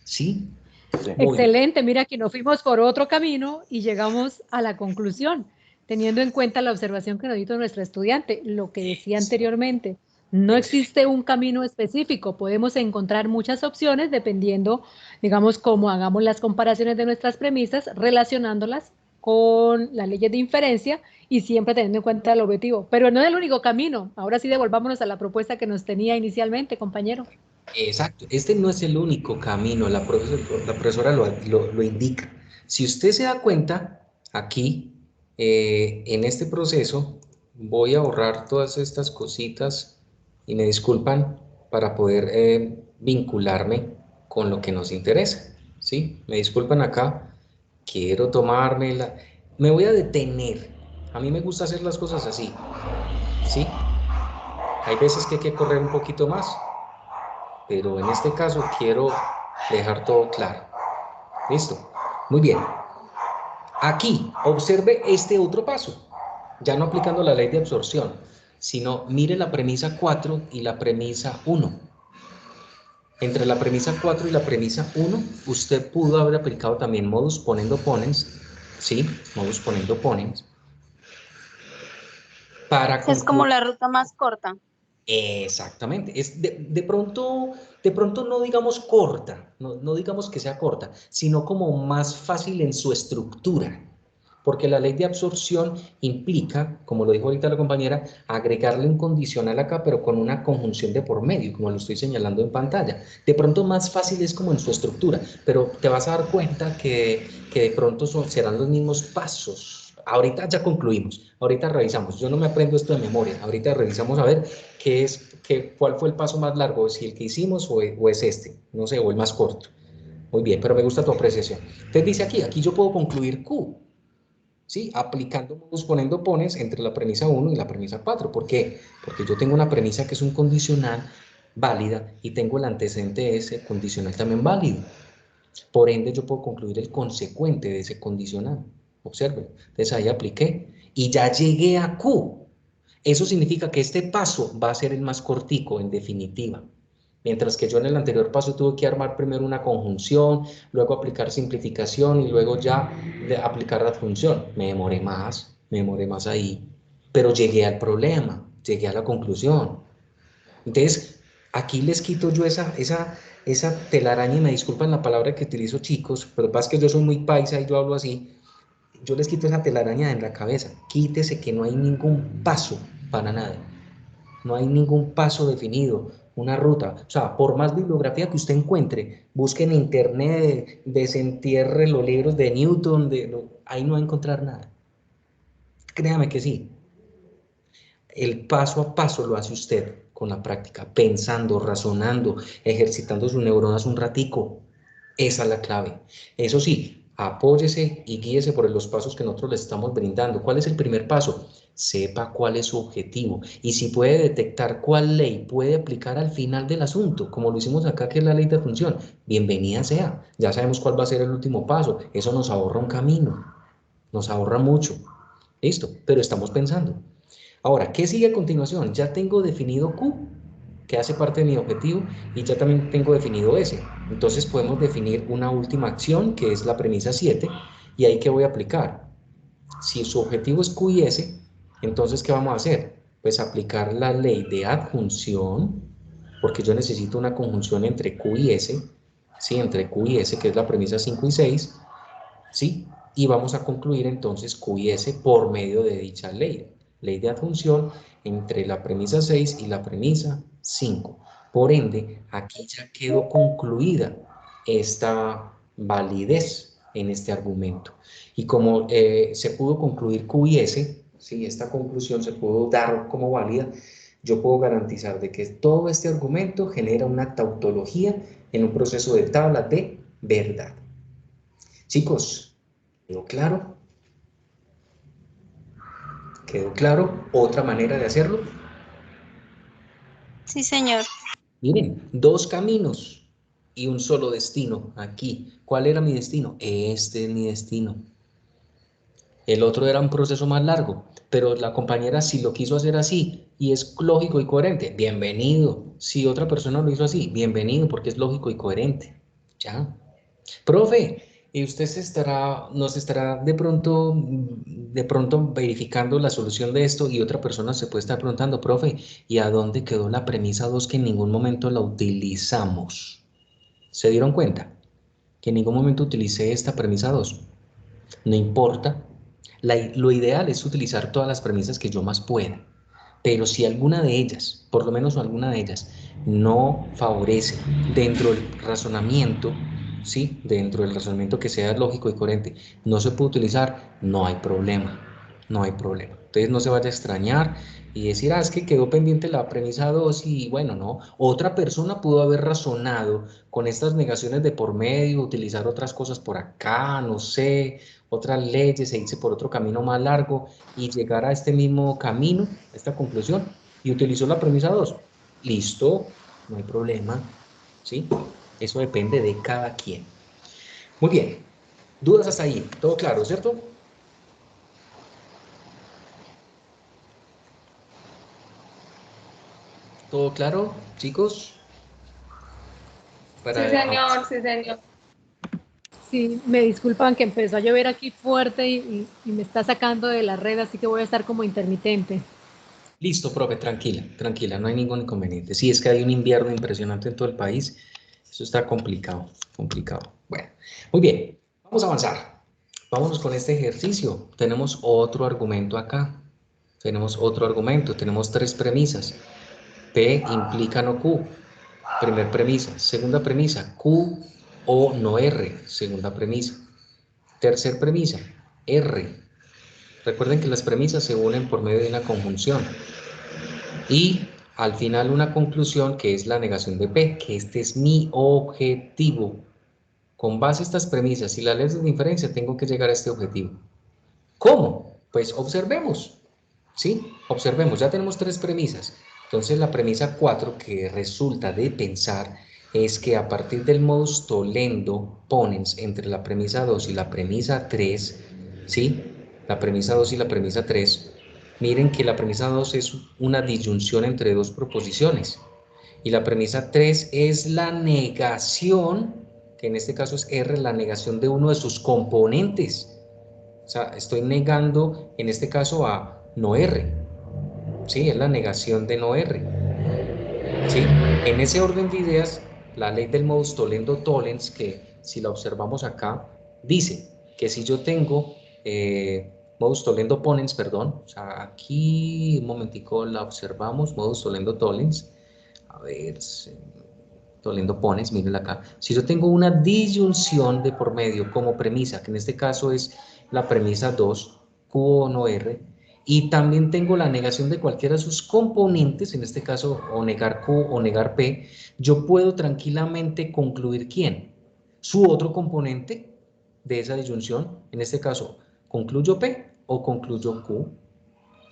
Speaker 1: ¿Sí?
Speaker 3: Sí.
Speaker 1: Muy bien.
Speaker 2: Excelente, mira que nos fuimos por otro camino y llegamos a la conclusión, teniendo en cuenta la observación que nos hizo nuestra estudiante, lo que decía anteriormente. No existe un camino específico, podemos encontrar muchas opciones dependiendo, digamos, cómo hagamos las comparaciones de nuestras premisas, relacionándolas con las leyes de inferencia y siempre teniendo en cuenta el objetivo. Pero no es el único camino. Ahora sí devolvámonos a la propuesta que nos tenía inicialmente, compañero.
Speaker 1: Exacto, este no es el único camino, la profesora lo indica. Si usted se da cuenta, aquí, en este proceso, voy a borrar todas estas cositas y me disculpan para poder vincularme con lo que nos interesa, ¿sí? Me disculpan acá, quiero tomármela, me voy a detener. A mí me gusta hacer las cosas así, ¿sí? Hay veces que hay que correr un poquito más, pero en este caso quiero dejar todo claro. ¿Listo? Muy bien. Aquí, observe este otro paso, ya no aplicando la ley de absorción, sino mire la premisa 4 y la premisa 1. Entre la premisa 4 y la premisa 1, usted pudo haber aplicado también modus ponendo ponens, ¿sí? Modus ponendo ponens, para
Speaker 4: Es como
Speaker 1: concluir.
Speaker 4: la ruta más corta.
Speaker 1: Exactamente, es de pronto no digamos corta, no digamos que sea corta, sino como más fácil en su estructura, porque la ley de absorción implica, como lo dijo ahorita la compañera, agregarle un condicional acá, pero con una conjunción de por medio, como lo estoy señalando en pantalla. De pronto más fácil es como en su estructura, pero te vas a dar cuenta que de pronto serán los mismos pasos. Ahorita ya concluimos, ahorita revisamos, yo no me aprendo esto de memoria, ahorita revisamos a ver cuál fue el paso más largo, si el que hicimos o es este, no sé, o el más corto. Muy bien, pero me gusta tu apreciación. Entonces dice aquí yo puedo concluir Q, ¿sí? Aplicando modus ponendo pones entre la premisa 1 y la premisa 4. ¿Por qué? Porque yo tengo una premisa que es un condicional válida y tengo el antecedente de ese condicional también válido. Por ende, yo puedo concluir el consecuente de ese condicional. Observen. Entonces ahí apliqué y ya llegué a Q. Eso significa que este paso va a ser el más cortico, en definitiva. Mientras que yo en el anterior paso tuve que armar primero una conjunción, luego aplicar simplificación y luego ya aplicar la función. Me demoré más ahí. Pero llegué al problema, llegué a la conclusión. Entonces, aquí les quito yo esa telaraña, y me disculpan la palabra que utilizo, chicos, pero pasa que yo soy muy paisa y yo hablo así. Yo les quito esa telaraña en la cabeza. Quítese que no hay ningún paso para nada. No hay ningún paso definido, una ruta. O sea, por más bibliografía que usted encuentre, busque en internet, desentierre los libros de Newton, ahí no va a encontrar nada. Créame que sí. El paso a paso lo hace usted con la práctica, pensando, razonando, ejercitando sus neuronas un ratico. Esa es la clave. Eso sí, apóyese y guíese por los pasos que nosotros le estamos brindando. ¿Cuál es el primer paso? Sepa cuál es su objetivo y si puede detectar cuál ley puede aplicar al final del asunto, como lo hicimos acá, que es la ley de función. Bienvenida sea. Ya sabemos cuál va a ser el último paso. Eso nos ahorra un camino, nos ahorra mucho. Listo, pero estamos pensando. Ahora, ¿qué sigue a continuación? Ya tengo definido Q. que hace parte de mi objetivo, y ya también tengo definido S. Entonces podemos definir una última acción, que es la premisa 7, y ahí ¿qué voy a aplicar? Si su objetivo es Q y S, entonces ¿qué vamos a hacer? Pues aplicar la ley de adjunción, porque yo necesito una conjunción entre Q y S, ¿sí? Entre Q y S, que es la premisa 5 y 6, ¿sí? Y vamos a concluir entonces Q y S por medio de dicha ley de adjunción entre la premisa 6 y la premisa 5. Por ende, aquí ya quedó concluida esta validez en este argumento. Y como se pudo concluir Q y S, ¿sí? Esta conclusión se pudo dar como válida, yo puedo garantizar de que todo este argumento genera una tautología en un proceso de tabla de verdad. Chicos, ¿quedó claro? ¿Quedó claro? ¿Otra manera de hacerlo?
Speaker 4: Sí, señor.
Speaker 1: Miren, dos caminos y un solo destino aquí. ¿Cuál era mi destino? Este es mi destino. El otro era un proceso más largo, pero la compañera si lo quiso hacer así y es lógico y coherente, bienvenido. Si otra persona lo hizo así, bienvenido porque es lógico y coherente. ¿Ya? Profe, ¿y usted nos estará de pronto verificando la solución de esto y otra persona se puede estar preguntando, profe, ¿y a dónde quedó la premisa 2 que en ningún momento la utilizamos? ¿Se dieron cuenta? Que en ningún momento utilicé esta premisa 2. No importa. Lo ideal es utilizar todas las premisas que yo más pueda. Pero si alguna de ellas, por lo menos alguna de ellas, no favorece dentro del razonamiento, ¿sí? Dentro del razonamiento que sea lógico y coherente, no se puede utilizar, no hay problema. No hay problema. Entonces no se vaya a extrañar y decir, es que quedó pendiente la premisa 2 y bueno, no. Otra persona pudo haber razonado con estas negaciones de por medio, utilizar otras cosas por acá, no sé, otras leyes, se irse por otro camino más largo y llegar a este mismo camino, a esta conclusión, y utilizó la premisa 2. Listo, no hay problema, ¿sí? Eso depende de cada quien. Muy bien, dudas hasta ahí, todo claro, ¿cierto? ¿Todo claro, chicos?
Speaker 5: Sí, señor, sí, señor.
Speaker 2: Sí, me disculpan que empezó a llover aquí fuerte y me está sacando de la red, así que voy a estar como intermitente.
Speaker 1: Listo, profe, tranquila, tranquila, no hay ningún inconveniente. Sí, es que hay un invierno impresionante en todo el país, eso está complicado, complicado. Bueno, muy bien, vamos a avanzar. Vámonos con este ejercicio. Tenemos otro argumento acá. Tenemos otro argumento, tenemos tres premisas. P implica no Q, primer premisa. Segunda premisa, Q o no R, segunda premisa. Tercer premisa, R. Recuerden que las premisas se unen por medio de una conjunción. Y al final una conclusión que es la negación de P, que este es mi objetivo. Con base a estas premisas y las leyes de inferencia tengo que llegar a este objetivo. ¿Cómo? Pues observemos, ¿sí? Observemos, ya tenemos tres premisas. Entonces la premisa 4 que resulta de pensar es que a partir del modus tollendo ponens entre la premisa 2 y la premisa 3, ¿sí? La premisa 2 y la premisa 3, miren que la premisa 2 es una disyunción entre dos proposiciones y la premisa 3 es la negación, que en este caso es R, la negación de uno de sus componentes. O sea, estoy negando, en este caso, a no R. Sí, es la negación de no R. Sí, en ese orden de ideas, la ley del modus tollendo tollens, que si la observamos acá, dice que si yo tengo modus tollendo ponens, perdón, o sea, aquí un momentico la observamos, modus tollendo tollens, a ver, tollendo ponens, mírenla acá. Si yo tengo una disyunción de por medio como premisa, que en este caso es la premisa 2, Q o no R, y también tengo la negación de cualquiera de sus componentes, en este caso o negar Q o negar P, yo puedo tranquilamente concluir ¿quién? Su otro componente de esa disyunción, en este caso, ¿concluyo P o concluyo Q?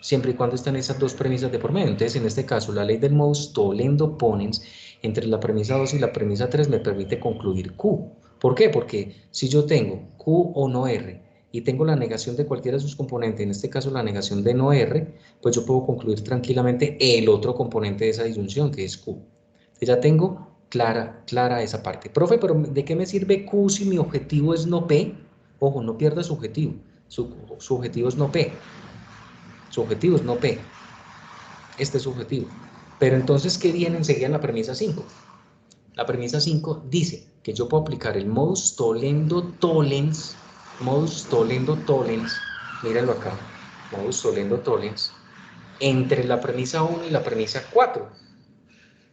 Speaker 1: Siempre y cuando están esas dos premisas de por medio. Entonces, en este caso, la ley del modus tollendo ponens entre la premisa 2 y la premisa 3 me permite concluir Q. ¿Por qué? Porque si yo tengo Q o no R y tengo la negación de cualquiera de sus componentes, en este caso la negación de no R, pues yo puedo concluir tranquilamente el otro componente de esa disyunción, que es Q. Ya tengo clara esa parte. Profe, pero ¿de qué me sirve Q si mi objetivo es no P? Ojo, no pierda su objetivo. Su objetivo es no P. Su objetivo es no P. Este es su objetivo. Pero entonces, ¿qué viene enseguida en la premisa 5? La premisa 5 dice que yo puedo aplicar el modus tollendo tollens, mírenlo acá, modus tollendo tollens, entre la premisa 1 y la premisa 4,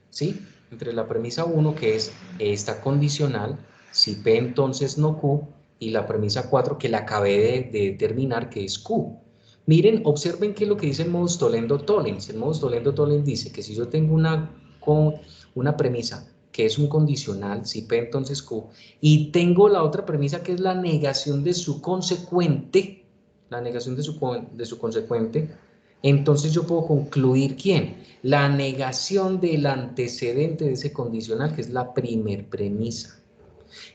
Speaker 1: ¿sí? Entre la premisa 1, que es esta condicional, si P entonces no Q, y la premisa 4, que la acabé de determinar, que es Q. Miren, observen qué es lo que dice el modus tollendo tollens. El modus tollendo tollens dice que si yo tengo una premisa que es un condicional, si P entonces Q, y tengo la otra premisa que es la negación de su consecuente, la negación de su consecuente, entonces yo puedo concluir ¿quién? La negación del antecedente de ese condicional, que es la primer premisa.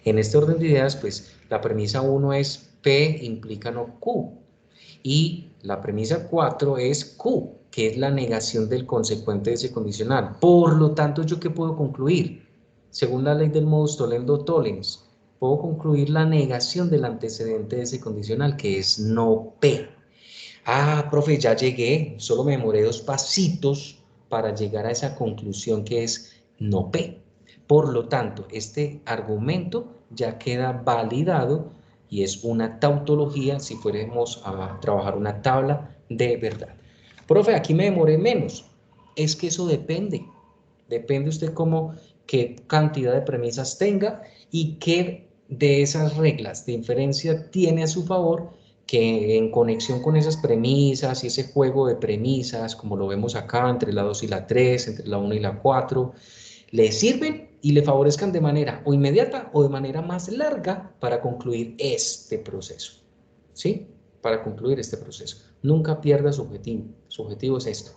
Speaker 1: En este orden de ideas, pues la premisa 1 es P implica no Q, y la premisa 4 es Q, que es la negación del consecuente de ese condicional. Por lo tanto, ¿yo qué puedo concluir? Según la ley del modus tollendo tollens, puedo concluir la negación del antecedente de ese condicional, que es no P. Ah, profe, ya llegué, solo me demoré 2 pasitos para llegar a esa conclusión que es no P. Por lo tanto, este argumento ya queda validado y es una tautología si fuéramos a trabajar una tabla de verdad. Profe, aquí me demoré menos. Es que eso depende. Depende usted qué cantidad de premisas tenga y qué de esas reglas de inferencia tiene a su favor, que en conexión con esas premisas y ese juego de premisas, como lo vemos acá, entre la 2 y la 3, entre la 1 y la 4, le sirven y le favorezcan de manera o inmediata o de manera más larga para concluir este proceso, ¿sí? Para concluir este proceso. Nunca pierda su objetivo es esto.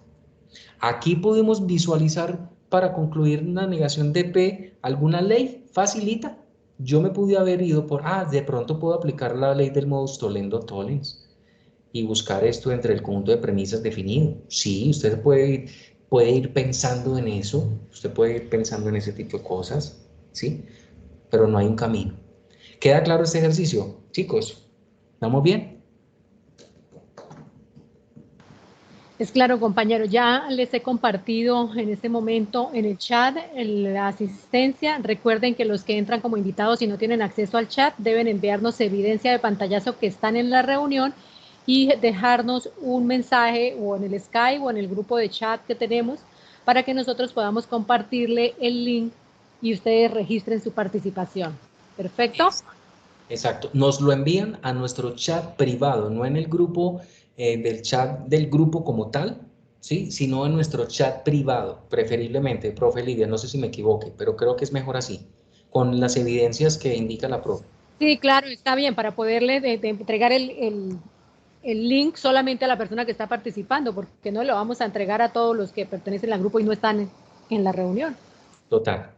Speaker 1: Aquí podemos visualizar para concluir una negación de P, alguna ley facilita. Yo me pude haber ido por, de pronto puedo aplicar la ley del modus tollendo tollens y buscar esto entre el conjunto de premisas definido. Sí, usted puede ir pensando en eso, usted puede ir pensando en ese tipo de cosas, ¿sí? Pero no hay un camino. ¿Queda claro este ejercicio, chicos? ¿Estamos bien?
Speaker 2: Es claro, compañero, ya les he compartido en este momento en el chat la asistencia. Recuerden que los que entran como invitados y no tienen acceso al chat deben enviarnos evidencia de pantallazo que están en la reunión y dejarnos un mensaje o en el Skype o en el grupo de chat que tenemos para que nosotros podamos compartirle el link y ustedes registren su participación. ¿Perfecto?
Speaker 1: Exacto. Nos lo envían a nuestro chat privado, no en el grupo del chat del grupo como tal, ¿sí? Sino en nuestro chat privado, preferiblemente, profe Lidia, no sé si me equivoque, pero creo que es mejor así, con las evidencias que indica la profe.
Speaker 2: Sí, claro, está bien, para poderle de entregar el link solamente a la persona que está participando, porque no lo vamos a entregar a todos los que pertenecen al grupo y no están en la reunión.
Speaker 1: Total,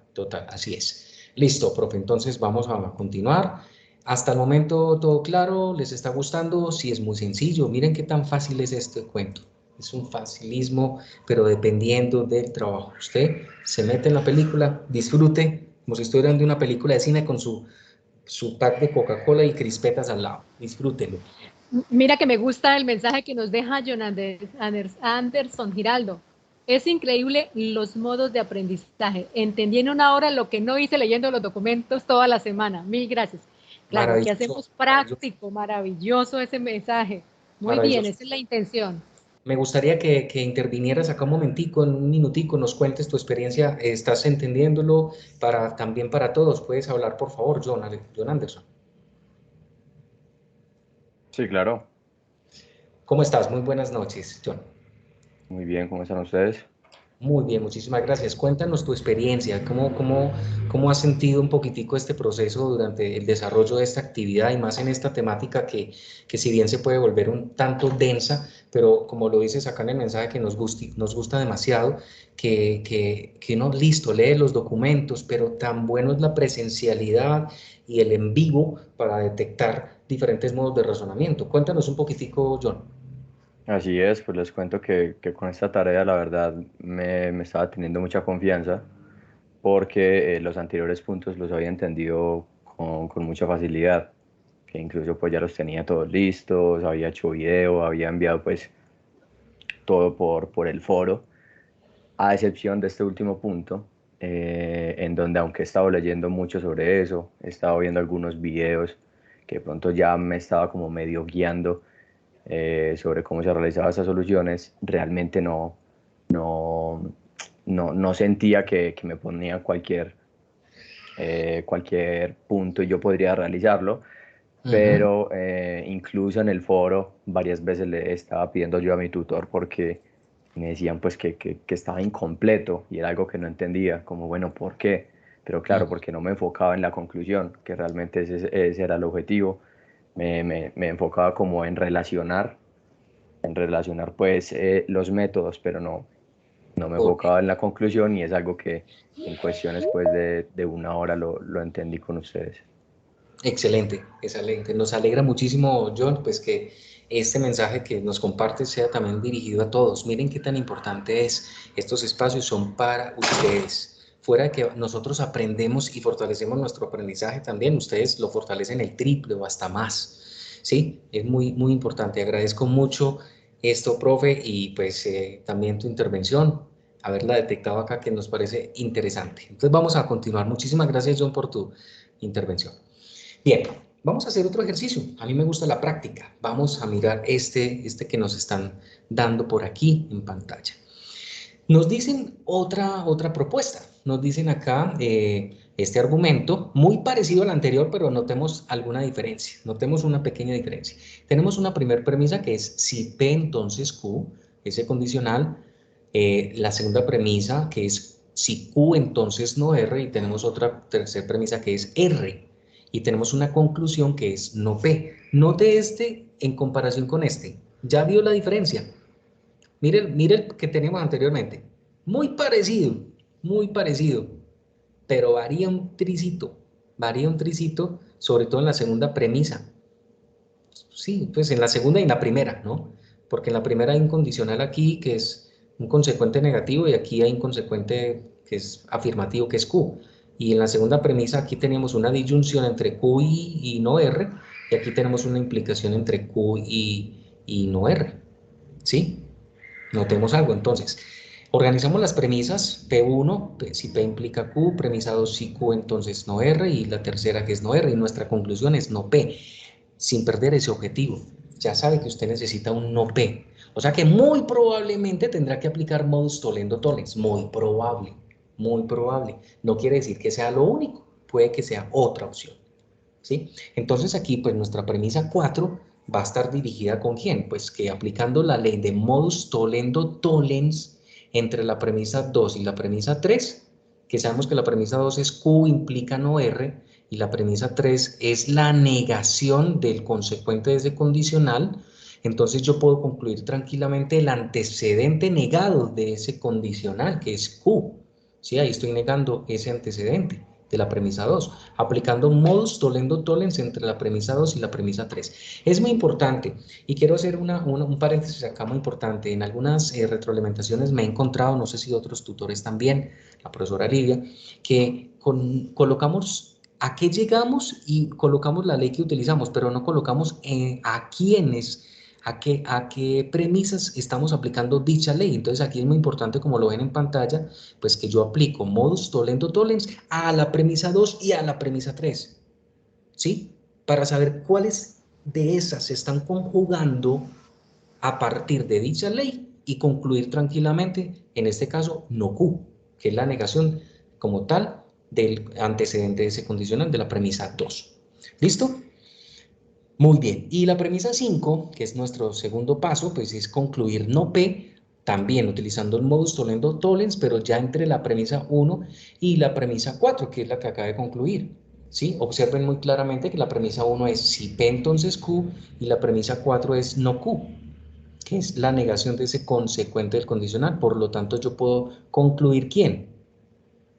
Speaker 1: así es. Listo, profe, entonces vamos a continuar. Hasta el momento todo claro, ¿les está gustando? Sí, es muy sencillo. Miren qué tan fácil es este cuento. Es un facilismo, pero dependiendo del trabajo. Usted se mete en la película, disfrute, como si estuviera viendo una película de cine con su pack de Coca-Cola y crispetas al lado. Disfrútelo.
Speaker 2: Mira que me gusta el mensaje que nos deja John Anderson Giraldo. Es increíble los modos de aprendizaje. Entendí en una hora lo que no hice leyendo los documentos toda la semana. Mil gracias. Claro, aquí hacemos práctico, maravilloso ese mensaje. Muy bien, esa es la intención.
Speaker 1: Me gustaría que intervinieras acá un momentico, en un minutico, nos cuentes tu experiencia. ¿Estás entendiéndolo? También para todos. ¿Puedes hablar, por favor, John Anderson?
Speaker 3: Sí, claro.
Speaker 1: ¿Cómo estás? Muy buenas noches, John.
Speaker 3: Muy bien, ¿cómo están ustedes?
Speaker 1: Muy bien, muchísimas gracias. Cuéntanos tu experiencia, cómo has sentido un poquitico este proceso durante el desarrollo de esta actividad y más en esta temática que si bien se puede volver un tanto densa, pero como lo dices acá en el mensaje que nos gusta demasiado, que no, listo, lee los documentos, pero tan bueno es la presencialidad y el en vivo para detectar diferentes modos de razonamiento. Cuéntanos un poquitico, John.
Speaker 3: Así es, pues les cuento que con esta tarea la verdad me estaba teniendo mucha confianza porque los anteriores puntos los había entendido con mucha facilidad, que incluso pues ya los tenía todos listos, había hecho video, había enviado pues todo por el foro, a excepción de este último punto, en donde aunque he estado leyendo mucho sobre eso, he estado viendo algunos videos que de pronto ya me estaba como medio guiando sobre cómo se realizaban esas soluciones, realmente no, no sentía que me ponía cualquier punto y yo podría realizarlo, pero incluso en el foro varias veces le estaba pidiendo yo a mi tutor porque me decían pues que estaba incompleto y era algo que no entendía, como bueno, ¿por qué? Pero claro, porque no me enfocaba en la conclusión, que realmente ese era el objetivo. Me enfocaba como en relacionar pues los métodos, pero no me
Speaker 1: Ok.
Speaker 3: enfocaba en la conclusión y es algo que en cuestiones pues de una hora lo entendí con ustedes.
Speaker 1: Excelente, excelente. Nos alegra muchísimo, John, pues que este mensaje que nos compartes sea también dirigido a todos. Miren qué tan importante es. Estos espacios son para ustedes. Fuera de que nosotros aprendemos y fortalecemos nuestro aprendizaje también, ustedes lo fortalecen el triple o hasta más. Sí, es muy, muy importante. Agradezco mucho esto, profe, y pues también tu intervención, haberla detectado acá, que nos parece interesante. Entonces vamos a continuar. Muchísimas gracias, John, por tu intervención. Bien, vamos a hacer otro ejercicio. A mí me gusta la práctica. Vamos a mirar este que nos están dando por aquí en pantalla. Nos dicen otra propuesta. Nos dicen acá este argumento muy parecido al anterior, pero notemos alguna diferencia. Notemos una pequeña diferencia. Tenemos una primera premisa que es si P entonces Q, ese condicional. La segunda premisa que es si Q entonces no R. Y tenemos otra tercera premisa que es R. Y tenemos una conclusión que es no P. Note este en comparación con este. ¿Ya vio la diferencia? Mire el que teníamos anteriormente. Muy parecido, pero varía un tricito, sobre todo en la segunda premisa. Sí, pues en la segunda y en la primera, ¿no? Porque en la primera hay un condicional aquí que es un consecuente negativo y aquí hay un consecuente que es afirmativo, que es Q. Y en la segunda premisa aquí tenemos una disyunción entre Q y no R, y aquí tenemos una implicación entre Q y no R, ¿sí? Notemos algo, entonces. Organizamos las premisas, P1, si P implica Q, premisa 2, si Q, entonces no R, y la tercera que es no R, y nuestra conclusión es no P, sin perder ese objetivo. Ya sabe que usted necesita un no P. O sea que muy probablemente tendrá que aplicar modus tollendo tollens, muy probable, muy probable. No quiere decir que sea lo único, puede que sea otra opción. ¿Sí? Entonces aquí pues nuestra premisa 4 va a estar dirigida ¿con quién? Pues que aplicando la ley de modus tollendo tollens entre la premisa 2 y la premisa 3, que sabemos que la premisa 2 es Q implica no R y la premisa 3 es la negación del consecuente de ese condicional, entonces yo puedo concluir tranquilamente el antecedente negado de ese condicional que es Q. ¿Sí? Ahí estoy negando ese antecedente de la premisa 2, aplicando modus tollendo tollens entre la premisa 2 y la premisa 3. Es muy importante, y quiero hacer un paréntesis acá muy importante. En algunas retroalimentaciones me he encontrado, no sé si otros tutores también, la profesora Lidia, que colocamos a qué llegamos y colocamos la ley que utilizamos, pero no colocamos a quiénes, a qué premisas estamos aplicando dicha ley. Entonces aquí es muy importante, como lo ven en pantalla, pues que yo aplico modus tollendo tollens a la premisa 2 y a la premisa 3, ¿sí? Para saber cuáles de esas se están conjugando a partir de dicha ley y concluir tranquilamente, en este caso, no Q, que es la negación como tal del antecedente de ese condicional de la premisa 2. ¿Listo? Muy bien. Y la premisa 5, que es nuestro segundo paso, pues es concluir no P, también utilizando el modus tollendo tollens, pero ya entre la premisa 1 y la premisa 4, que es la que acaba de concluir. ¿Sí? Observen muy claramente que la premisa 1 es si P entonces Q y la premisa 4 es no Q, que es la negación de ese consecuente del condicional. Por lo tanto, yo puedo concluir ¿quién?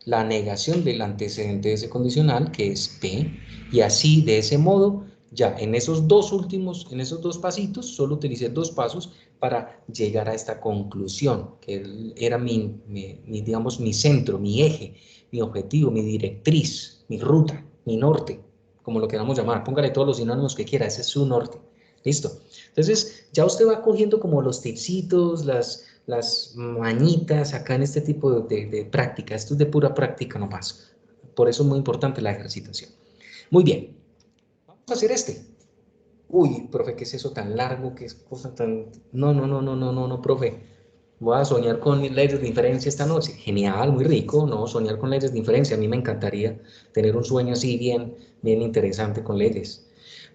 Speaker 1: La negación del antecedente de ese condicional, que es P, y así, de ese modo, Ya, en esos dos pasitos, solo utilicé 2 pasos para llegar a esta conclusión, que era digamos, mi centro, mi eje, mi objetivo, mi directriz, mi ruta, mi norte, como lo queramos llamar. Póngale todos los sinónimos que quiera, ese es su norte. ¿Listo? Entonces, ya usted va cogiendo como los tipsitos, las mañitas acá en este tipo de práctica. Esto es de pura práctica nomás. Por eso es muy importante la ejercitación. Muy bien. Vamos a hacer este. Uy, profe, ¿qué es eso tan largo? ¿Qué es cosa tan...? No, profe. Voy a soñar con leyes de inferencia esta noche. Genial, muy rico, ¿no? Soñar con leyes de inferencia. A mí me encantaría tener un sueño así bien interesante con leyes.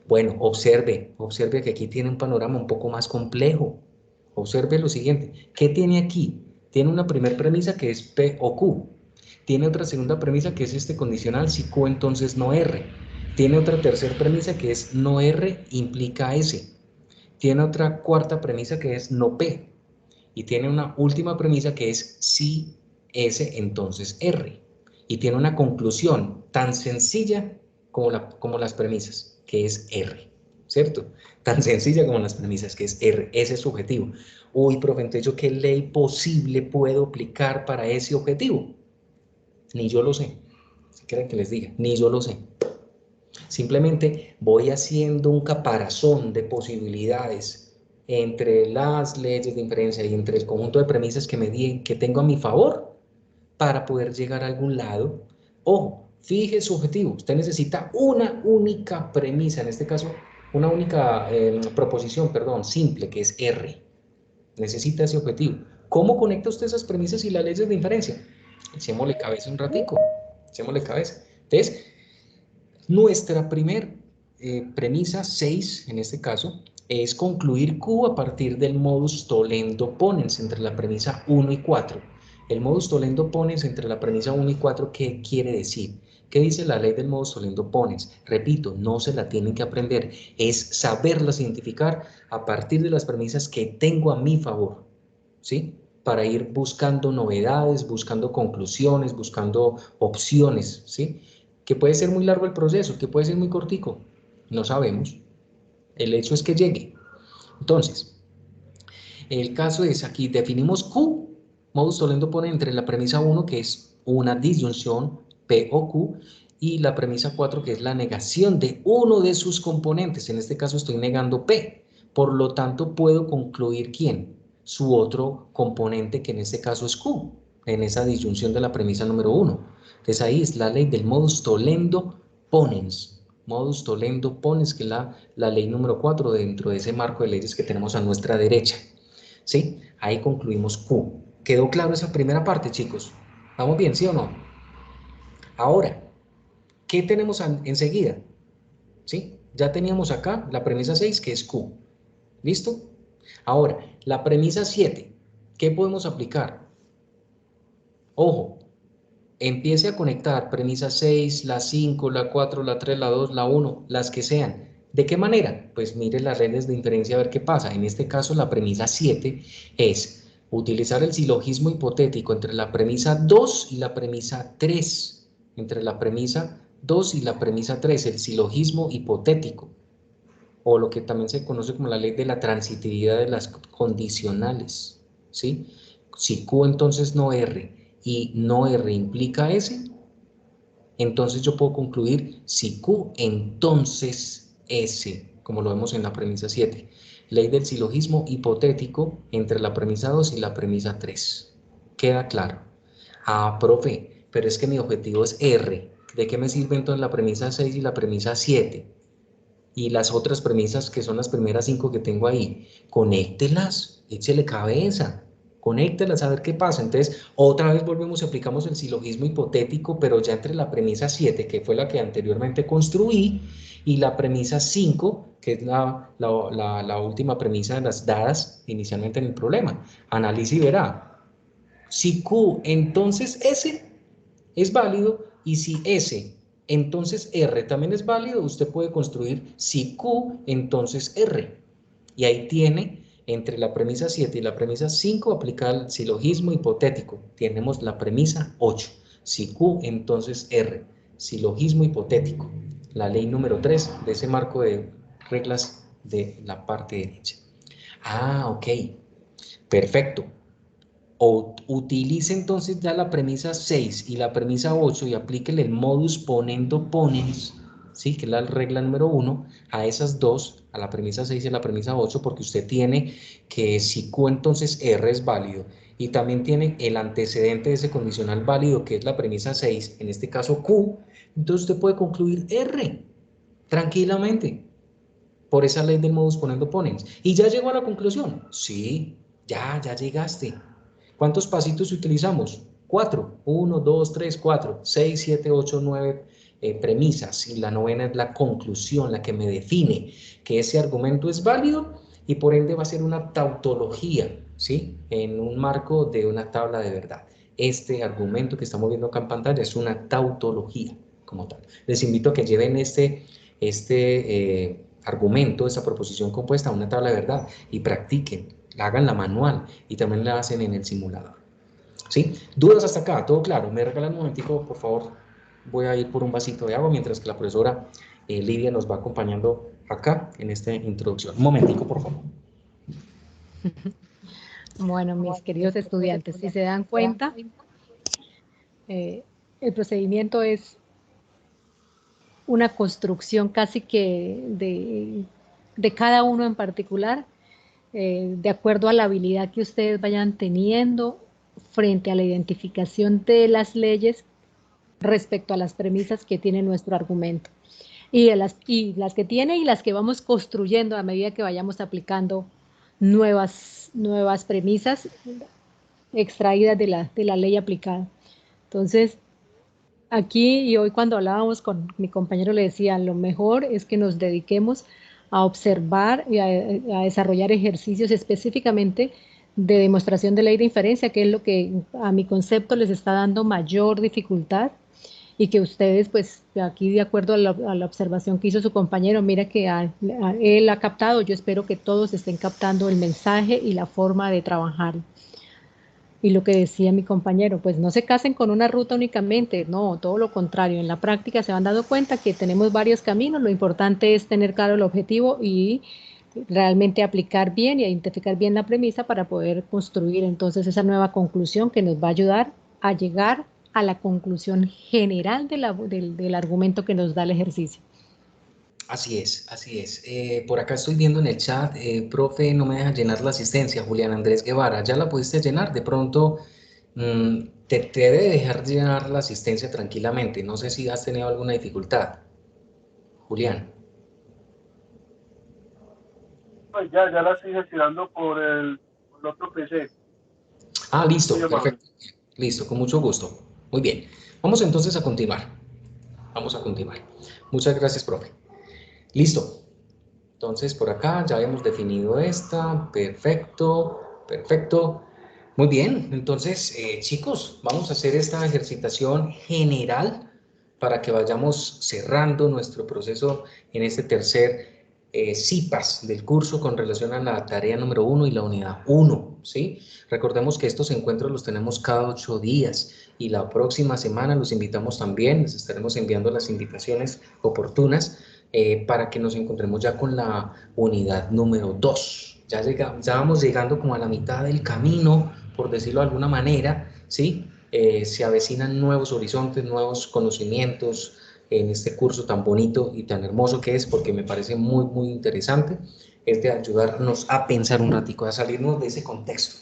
Speaker 1: Bueno, observe que aquí tiene un panorama un poco más complejo. Observe lo siguiente. ¿Qué tiene aquí? Tiene una primera premisa que es P o Q. Tiene otra segunda premisa que es este condicional si Q entonces no R. Tiene otra tercera premisa que es no R implica S. Tiene otra cuarta premisa que es no P. Y tiene una última premisa que es si S entonces R. Y tiene una conclusión tan sencilla como las premisas, que es R. ¿Cierto? Tan sencilla como las premisas, que es R. Ese es su objetivo. Uy, profe, entonces ¿yo qué ley posible puedo aplicar para ese objetivo? Ni yo lo sé. Si quieren que les diga, ni yo lo sé. Simplemente voy haciendo un caparazón de posibilidades entre las leyes de inferencia y entre el conjunto de premisas que tengo a mi favor para poder llegar a algún lado. Ojo, fije su objetivo. Usted necesita una única premisa, en este caso, una única proposición, perdón, simple, que es R. Necesita ese objetivo. ¿Cómo conecta usted esas premisas y las leyes de inferencia? Echémosle cabeza un ratico. Echémosle cabeza. Entonces, nuestra primer premisa, 6 en este caso, es concluir Q a partir del modus tollendo ponens entre la premisa 1 y 4. El modus tollendo ponens entre la premisa 1 y 4, ¿qué quiere decir? ¿Qué dice la ley del modus tollendo ponens? Repito, no se la tienen que aprender, es saberlas identificar a partir de las premisas que tengo a mi favor, ¿sí? Para ir buscando novedades, buscando conclusiones, buscando opciones, ¿sí? Que puede ser muy largo el proceso, que puede ser muy cortico, no sabemos. El hecho es que llegue. Entonces, el caso es aquí, definimos Q, modus tollendo pone entre la premisa 1, que es una disyunción, P o Q, y la premisa 4, que es la negación de uno de sus componentes. En este caso estoy negando P. Por lo tanto, puedo concluir ¿quién? Su otro componente, que en este caso es Q, en esa disyunción de la premisa número 1. Entonces ahí es la ley del modus tollendo ponens. Modus tollendo ponens, que es la ley número 4 dentro de ese marco de leyes que tenemos a nuestra derecha. ¿Sí? Ahí concluimos Q. ¿Quedó claro esa primera parte, chicos? ¿Vamos bien, sí o no? Ahora, ¿qué tenemos enseguida? ¿Sí? Ya teníamos acá la premisa 6, que es Q. ¿Listo? Ahora, la premisa 7, ¿qué podemos aplicar? Ojo, empiece a conectar premisa 6, la 5, la 4, la 3, la 2, la 1, las que sean. ¿De qué manera? Pues mire las redes de inferencia a ver qué pasa. En este caso, la premisa 7 es utilizar el silogismo hipotético entre la premisa 2 y la premisa 3. Entre la premisa 2 y la premisa 3, el silogismo hipotético, o lo que también se conoce como la ley de la transitividad de las condicionales, ¿sí? Si Q entonces no R y no R implica S, entonces yo puedo concluir si Q entonces S, como lo vemos en la premisa 7. Ley del silogismo hipotético entre la premisa 2 y la premisa 3. ¿Queda claro? Ah, profe, pero es que mi objetivo es R. ¿De qué me sirve entonces la premisa 6 y la premisa 7? Y las otras premisas, que son las primeras 5 que tengo ahí, conéctelas, échele cabeza, conéctelas a ver qué pasa. Entonces, otra vez volvemos y aplicamos el silogismo hipotético, pero ya entre la premisa 7, que fue la que anteriormente construí, y la premisa 5, que es la última premisa de las dadas inicialmente en el problema. Analice y verá. Si Q, entonces S es válido, y si S, entonces R también es válido, usted puede construir si Q, entonces R. Y ahí tiene, entre la premisa 7 y la premisa 5, aplica el silogismo hipotético. Tenemos la premisa 8. Si Q, entonces R. Silogismo hipotético. la ley número 3 de ese marco de reglas de la parte derecha. Ah, ok, perfecto. O utilice entonces ya la premisa 6 y la premisa 8 y aplíquele el modus ponendo ponens, ¿sí? Que es la regla número 1, a esas dos, a la premisa 6 y a la premisa 8, porque usted tiene que si Q entonces R es válido y también tiene el antecedente de ese condicional válido que es la premisa 6, en este caso Q, entonces usted puede concluir R tranquilamente por esa ley del modus ponendo ponens. ¿Y ya llegó a la conclusión? Sí, ya llegaste. ¿Cuántos pasitos utilizamos? 4. 1, 2, 3, 4, 6, 7, 8, 9 premisas. Y la novena es la conclusión, la que me define que ese argumento es válido y por ende va a ser una tautología, ¿sí? En un marco de una tabla de verdad. Este argumento que estamos viendo acá en pantalla es una tautología como tal. Les invito a que lleven argumento, esta proposición compuesta a una tabla de verdad y practiquen, hagan la manual y también la hacen en el simulador. ¿Sí? ¿Dudas hasta acá? ¿Todo claro? ¿Me regalan un momentico, por favor? Voy a ir por un vasito de agua mientras que la profesora Lidia nos va acompañando acá en esta introducción. Un momentico, por favor.
Speaker 2: Bueno, mis queridos estudiantes, si se dan cuenta, el procedimiento es una construcción casi que de cada uno en particular, de acuerdo a la habilidad que ustedes vayan teniendo frente a la identificación de las leyes respecto a las premisas que tiene nuestro argumento. Y las que tiene y las que vamos construyendo a medida que vayamos aplicando nuevas premisas extraídas de la ley aplicada. Entonces, aquí y hoy cuando hablábamos con mi compañero le decía, lo mejor es que nos dediquemos a observar y a desarrollar ejercicios específicamente de demostración de ley de inferencia, que es lo que a mi concepto les está dando mayor dificultad y que ustedes, pues aquí de acuerdo a la observación que hizo su compañero, mira que él ha captado, yo espero que todos estén captando el mensaje y la forma de trabajar. Y lo que decía mi compañero, pues no se casen con una ruta únicamente, no, todo lo contrario, en la práctica se van dando cuenta que tenemos varios caminos, lo importante es tener claro el objetivo y realmente aplicar bien y identificar bien la premisa para poder construir entonces esa nueva conclusión que nos va a ayudar a llegar a la conclusión general del argumento que nos da el ejercicio.
Speaker 1: Así es, así es. Por acá estoy viendo en el chat, profe, no me deja llenar la asistencia, Julián Andrés Guevara, ¿ya la pudiste llenar? De pronto te debe dejar llenar la asistencia tranquilamente, no sé si has tenido alguna dificultad, Julián.
Speaker 5: Pues ya la estoy gestionando por el otro PC.
Speaker 1: Ah, listo, perfecto. Listo, con mucho gusto. Muy bien. Vamos entonces a continuar. Vamos a continuar. Muchas gracias, profe. Listo. Entonces, por acá ya hemos definido esta. Perfecto, perfecto. Muy bien. Entonces, chicos, vamos a hacer esta ejercitación general para que vayamos cerrando nuestro proceso en este tercer CIPAS del curso con relación a la tarea número 1 y la unidad 1, ¿sí? Recordemos que estos encuentros los tenemos cada 8 días y la próxima semana los invitamos también, les estaremos enviando las invitaciones oportunas para que nos encontremos ya con la unidad número 2. Ya vamos llegando como a la mitad del camino, por decirlo de alguna manera, ¿sí? Se avecinan nuevos horizontes, nuevos conocimientos en este curso tan bonito y tan hermoso que es, porque me parece muy, muy interesante, es de ayudarnos a pensar un ratico, a salirnos de ese contexto.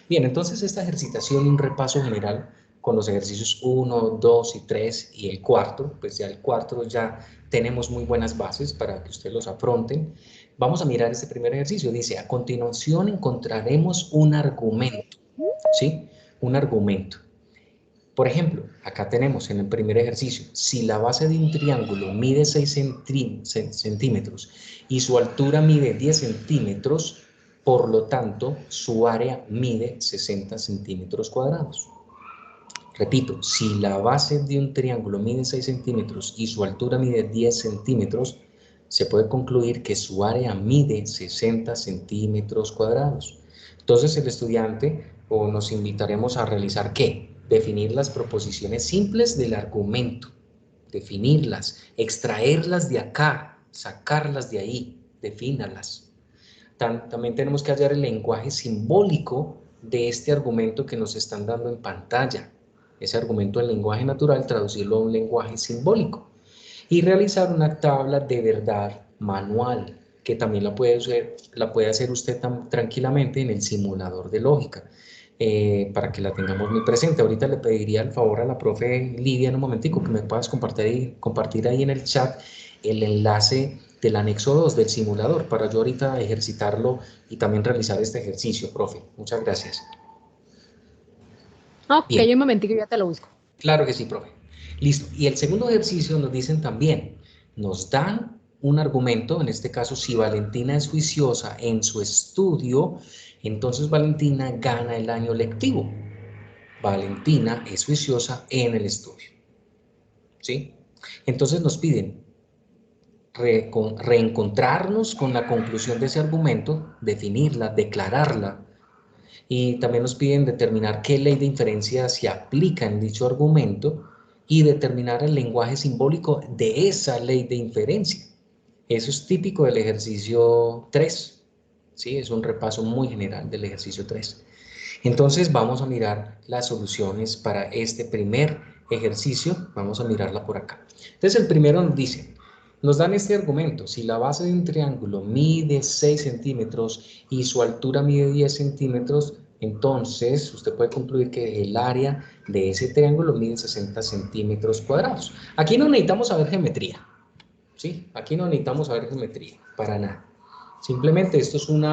Speaker 1: Bien, entonces esta ejercitación, un repaso general con los ejercicios 1, 2 y 3 y el cuarto, pues ya el cuarto ya tenemos muy buenas bases para que ustedes los afronten. Vamos a mirar este primer ejercicio. Dice, a continuación encontraremos un argumento, ¿sí? Un argumento. Por ejemplo, acá tenemos en el primer ejercicio, si la base de un triángulo mide 6 centímetros y su altura mide 10 centímetros, por lo tanto, su área mide 60 centímetros cuadrados. Repito, si la base de un triángulo mide 6 centímetros y su altura mide 10 centímetros, se puede concluir que su área mide 60 centímetros cuadrados. Entonces el estudiante o nos invitaremos a realizar ¿qué? Definir las proposiciones simples del argumento, definirlas, extraerlas de acá, sacarlas de ahí, defínalas. También tenemos que hallar el lenguaje simbólico de este argumento que nos están dando en pantalla. Ese argumento en lenguaje natural, traducirlo a un lenguaje simbólico. Y realizar una tabla de verdad manual, que también la puede hacer usted tranquilamente en el simulador de lógica, para que la tengamos muy presente. Ahorita le pediría el favor a la profe Lidia en un momentico que me puedas compartir ahí en el chat el enlace del anexo 2 del simulador, para yo ahorita ejercitarlo y también realizar este ejercicio, profe. Muchas gracias.
Speaker 2: Ok,
Speaker 1: Bien.
Speaker 2: un momentico, ya te lo busco.
Speaker 1: Claro que sí, profe. Listo. Y el segundo ejercicio nos dicen también, nos dan un argumento, en este caso, si Valentina es juiciosa en su estudio, entonces Valentina gana el año lectivo. Valentina es juiciosa en el estudio. ¿Sí? Entonces nos piden reencontrarnos con la conclusión de ese argumento, definirla, declararla, y también nos piden determinar qué ley de inferencia se aplica en dicho argumento y determinar el lenguaje simbólico de esa ley de inferencia. Eso es típico del ejercicio 3, ¿sí? Es un repaso muy general del ejercicio 3. Entonces vamos a mirar las soluciones para este primer ejercicio. Vamos a mirarla por acá. Entonces el primero nos dice, nos dan este argumento, si la base de un triángulo mide 6 centímetros y su altura mide 10 centímetros, entonces usted puede concluir que el área de ese triángulo mide 60 centímetros cuadrados. Aquí no necesitamos saber geometría, ¿sí? Aquí no necesitamos saber geometría, para nada. Simplemente esto es un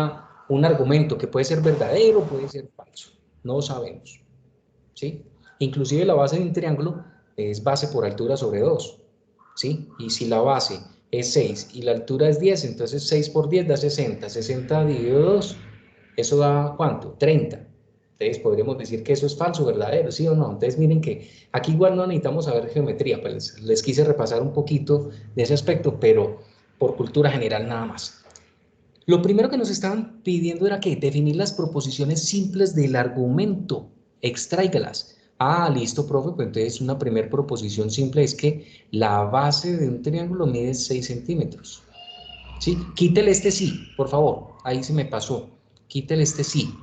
Speaker 1: argumento que puede ser verdadero, puede ser falso, no sabemos, ¿sí? Inclusive la base de un triángulo es base por altura sobre 2, ¿sí? Y si la base es 6 y la altura es 10, entonces 6 por 10 da 60, 60 dividido 2, ¿eso da cuánto? 30. Entonces podríamos decir que eso es falso, verdadero, ¿sí o no? Entonces miren que aquí igual no necesitamos saber geometría, pues les quise repasar un poquito de ese aspecto, pero por cultura general nada más. Lo primero que nos estaban pidiendo era que definir las proposiciones simples del argumento, extráigalas. Ah, listo, profe, pues entonces una primera proposición simple es que la base de un triángulo mide 6 centímetros. ¿Sí? Quítele este sí, por favor, ahí se me pasó. Quítele este sí.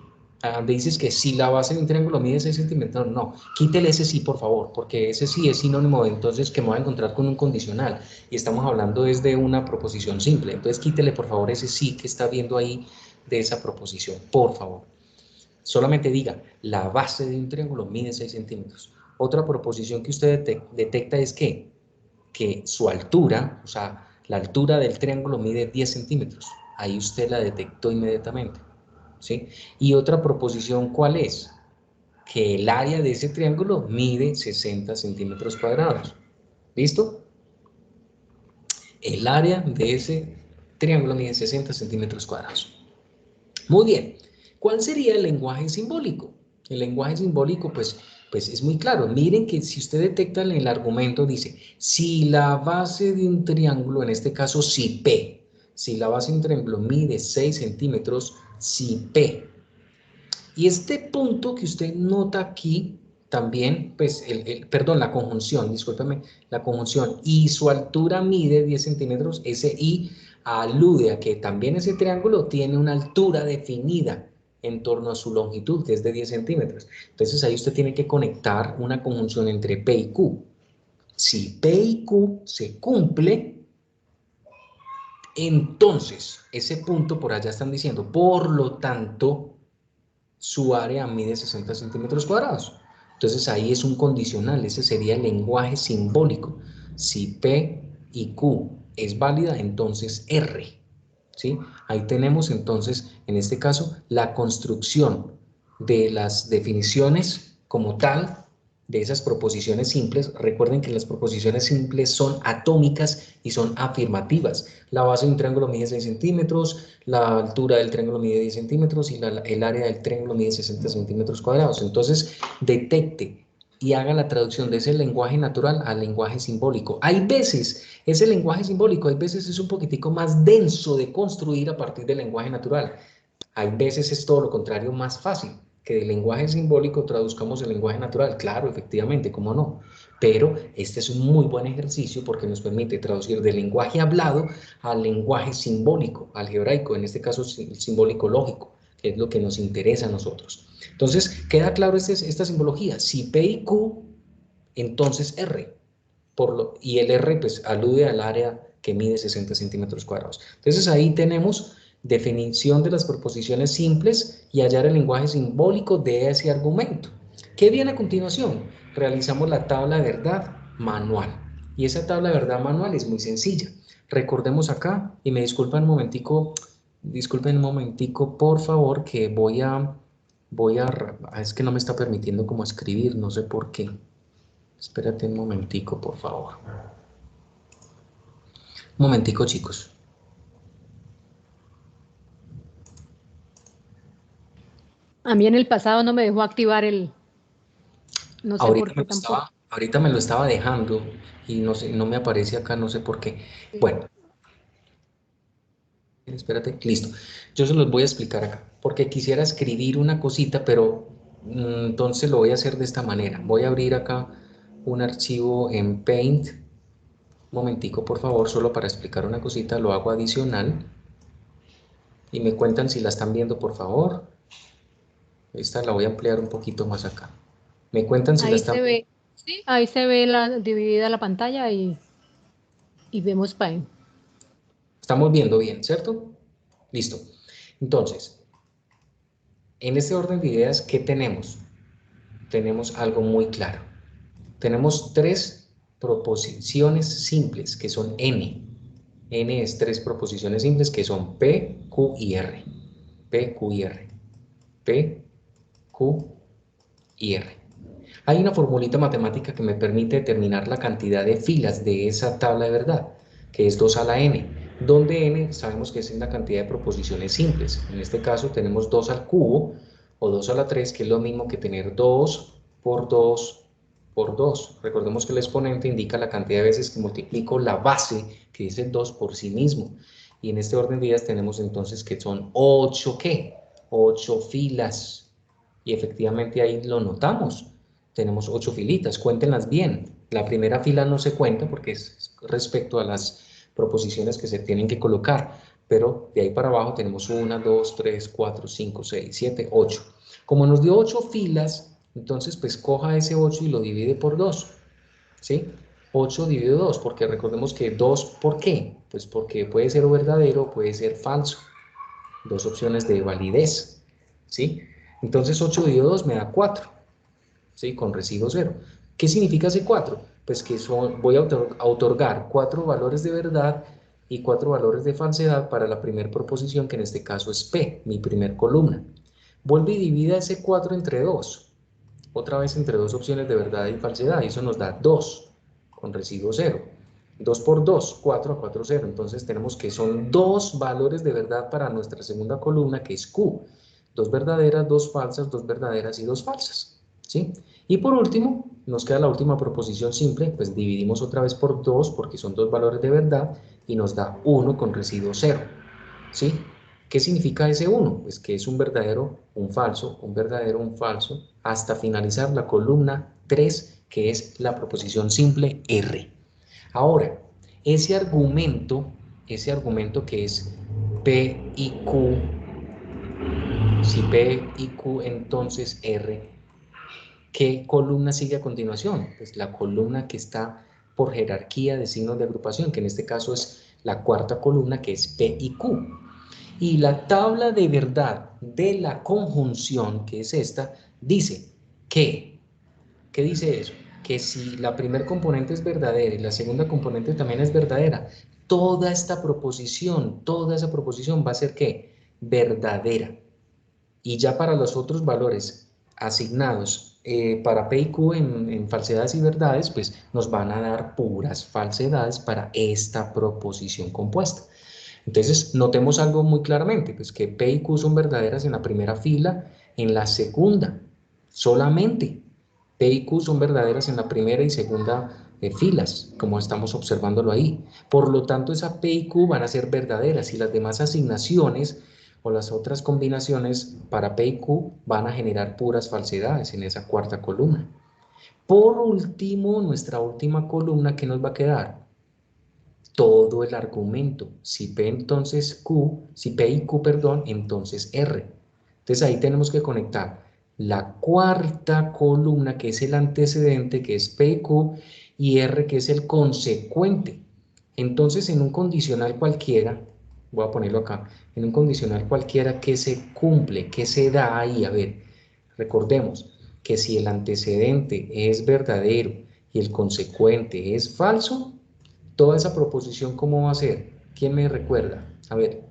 Speaker 1: Donde dices que si la base de un triángulo mide 6 centímetros, no, quítele ese sí, por favor, porque ese sí es sinónimo de entonces que me voy a encontrar con un condicional, y estamos hablando desde una proposición simple, entonces quítele por favor ese sí que está viendo ahí de esa proposición, por favor. Solamente diga, la base de un triángulo mide 6 centímetros. Otra proposición que usted detecta es que su altura, o sea, la altura del triángulo mide 10 centímetros. Ahí usted la detectó inmediatamente, ¿sí? Y otra proposición, ¿cuál es? Que el área de ese triángulo mide 60 centímetros cuadrados. ¿Listo? El área de ese triángulo mide 60 centímetros cuadrados. Muy bien. ¿Cuál sería el lenguaje simbólico? El lenguaje simbólico, pues es muy claro. Miren que si usted detecta en el argumento, dice, si la base de un triángulo, en este caso si P, si la base de un triángulo mide 6 centímetros, si P. Y este punto que usted nota aquí, también, pues, perdón, la conjunción, discúlpeme, la conjunción, y su altura mide 10 centímetros, ese I alude a que también ese triángulo tiene una altura definida en torno a su longitud, que es de 10 centímetros. Entonces ahí usted tiene que conectar una conjunción entre P y Q. Si P y Q se cumple, entonces ese punto por allá están diciendo, por lo tanto, su área mide 60 centímetros cuadrados. Entonces ahí es un condicional, ese sería el lenguaje simbólico. Si P y Q es válida, entonces R. ¿Sí? Ahí tenemos entonces, en este caso, la construcción de las definiciones como tal, de esas proposiciones simples. Recuerden que las proposiciones simples son atómicas y son afirmativas. La base de un triángulo mide 6 centímetros, la altura del triángulo mide 10 centímetros y el área del triángulo mide 60 centímetros cuadrados. Entonces, detecte y haga la traducción de ese lenguaje natural al lenguaje simbólico. Hay veces, ese lenguaje simbólico, hay veces es un poquitico más denso de construir a partir del lenguaje natural. Hay veces es todo lo contrario, más fácil. que del lenguaje simbólico traduzcamos el lenguaje natural. Claro, efectivamente, ¿cómo no? Pero este es un muy buen ejercicio porque nos permite traducir del lenguaje hablado al lenguaje simbólico, algebraico, en este caso simbólico lógico, que es lo que nos interesa a nosotros. Entonces, queda claro esta simbología. Si P y Q, entonces R. Y el R pues alude al área que mide 60 centímetros cuadrados. Entonces ahí tenemos definición de las proposiciones simples y hallar el lenguaje simbólico de ese argumento. ¿Qué viene a continuación? Realizamos la tabla de verdad manual. Y esa tabla de verdad manual es muy sencilla. Recordemos acá, y me disculpen un momentico, por favor, que es que no me está permitiendo como escribir, no sé por qué. Espérate un momentico, por favor. Un momentico, chicos.
Speaker 2: A mí en el pasado no me dejó activar no sé por qué tampoco.
Speaker 1: Ahorita me lo estaba dejando y no sé, no me aparece acá, no sé por qué. Bueno, espérate, listo. Yo se los voy a explicar acá, porque quisiera escribir una cosita, pero entonces lo voy a hacer de esta manera. Voy a abrir acá un archivo en Paint. Un momentico, por favor, solo para explicar una cosita, lo hago adicional. Y me cuentan si la están viendo, por favor. Esta la voy a ampliar un poquito más acá. Me cuentan si la
Speaker 2: Ahí
Speaker 1: están...
Speaker 2: se ve, sí, ahí se ve dividida la pantalla y vemos Paint.
Speaker 1: Estamos viendo bien, ¿cierto? Listo. Entonces, en este orden de ideas, ¿qué tenemos? Tenemos algo muy claro. Tenemos tres proposiciones simples, que son N. N es tres proposiciones simples, que son P, Q y R. P, Q y R. P, Q y R. Hay una formulita matemática que me permite determinar la cantidad de filas de esa tabla de verdad, que es 2 a la n, donde n sabemos que es la cantidad de proposiciones simples. En este caso tenemos 2 al cubo o 2 a la 3, que es lo mismo que tener 2 por 2 por 2. Recordemos que el exponente indica la cantidad de veces que multiplico la base, que dice 2 por sí mismo. Y en este orden de ideas tenemos entonces que son 8, ¿qué? 8 filas. Y efectivamente ahí lo notamos. Tenemos 8 filitas, cuéntenlas bien. La primera fila no se cuenta porque es respecto a las proposiciones que se tienen que colocar, pero de ahí para abajo tenemos 1, 2, 3, 4, 5, 6, 7, 8. Como nos dio 8 filas, entonces pues coja ese 8 y lo divide por 2, ¿sí? 8 dividido 2, porque recordemos que 2, ¿por qué? Pues porque puede ser verdadero o puede ser falso. Dos opciones de validez, ¿sí? Entonces 8 dividido 2 me da 4. ¿Sí? Con residuo cero. ¿Qué significa ese 4? Pues que voy a otorgar 4 valores de verdad y 4 valores de falsedad para la primera proposición, que en este caso es P, mi primer columna. Vuelve y divida ese 4 entre 2. Otra vez entre dos opciones de verdad y falsedad. Y eso nos da 2 con residuo cero. 2 por 2, 4 a 4, 0. Entonces tenemos que son 2 valores de verdad para nuestra segunda columna, que es Q. 2 verdaderas, 2 falsas, 2 verdaderas y 2 falsas. ¿Sí? Y por último, nos queda la última proposición simple, pues dividimos otra vez por 2 porque son 2 valores de verdad y nos da 1 con residuo 0. ¿Sí? ¿Qué significa ese 1? Pues que es un verdadero, un falso, un verdadero, un falso, hasta finalizar la columna 3, que es la proposición simple R. Ahora, ese argumento que es P y Q, si P y Q, entonces R, ¿qué columna sigue a continuación? Pues la columna que está por jerarquía de signos de agrupación, que en este caso es la cuarta columna, que es P y Q. Y la tabla de verdad de la conjunción, que es esta, dice que, ¿qué dice eso? Que si la primera componente es verdadera y la segunda componente también es verdadera, toda esa proposición va a ser ¿qué? Verdadera. Y ya para los otros valores asignados para P y Q en falsedades y verdades, pues nos van a dar puras falsedades para esta proposición compuesta. Entonces, notemos algo muy claramente, pues que P y Q son verdaderas en la primera fila, en la segunda, solamente. P y Q son verdaderas en la primera y segunda filas, como estamos observándolo ahí. Por lo tanto, esa P y Q van a ser verdaderas y las demás asignaciones o las otras combinaciones para P y Q van a generar puras falsedades en esa cuarta columna. Por último, nuestra última columna, ¿qué nos va a quedar? Todo el argumento. Si P entonces Q, si P y Q, perdón, entonces R. Entonces ahí tenemos que conectar la cuarta columna, que es el antecedente, que es P y Q, y R, que es el consecuente. Entonces en un condicional cualquiera, voy a ponerlo acá, en un condicional cualquiera, ¿qué se cumple? ¿Qué se da ahí? A ver, recordemos que si el antecedente es verdadero y el consecuente es falso, toda esa proposición, ¿cómo va a ser? ¿Quién me recuerda? A ver,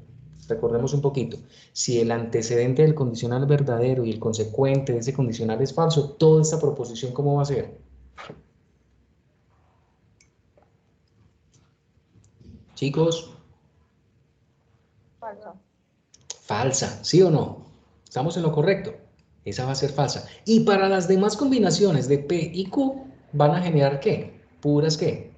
Speaker 1: recordemos un poquito. Si el antecedente del condicional es verdadero y el consecuente de ese condicional es falso, toda esta proposición, ¿cómo va a ser? Chicos.
Speaker 2: Falso.
Speaker 1: Falsa, ¿sí o no? ¿Estamos en lo correcto? Esa va a ser falsa. Y para las demás combinaciones de P y Q, ¿van a generar qué? ¿Puras qué?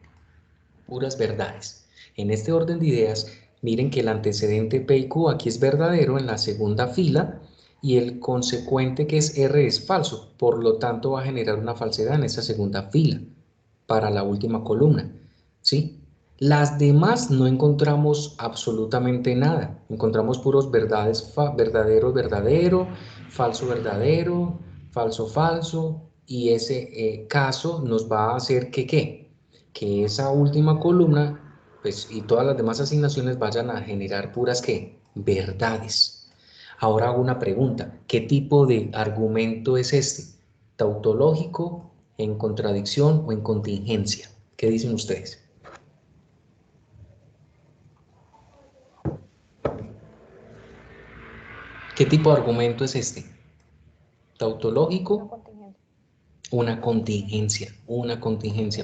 Speaker 1: Puras verdades. En este orden de ideas, miren que el antecedente P y Q aquí es verdadero en la segunda fila y el consecuente, que es R, es falso. Por lo tanto, va a generar una falsedad en esa segunda fila para la última columna, ¿sí? Las demás no encontramos absolutamente nada. Encontramos puros verdades, verdadero, verdadero, falso, verdadero, falso, falso. Y ese caso nos va a hacer que, ¿qué? Que esa última columna, pues, y todas las demás asignaciones vayan a generar puras, ¿qué? Verdades. Ahora hago una pregunta. ¿Qué tipo de argumento es este? ¿Tautológico, en contradicción o en contingencia? ¿Qué dicen ustedes? ¿Qué tipo de argumento es este? ¿Tautológico? Una contingencia,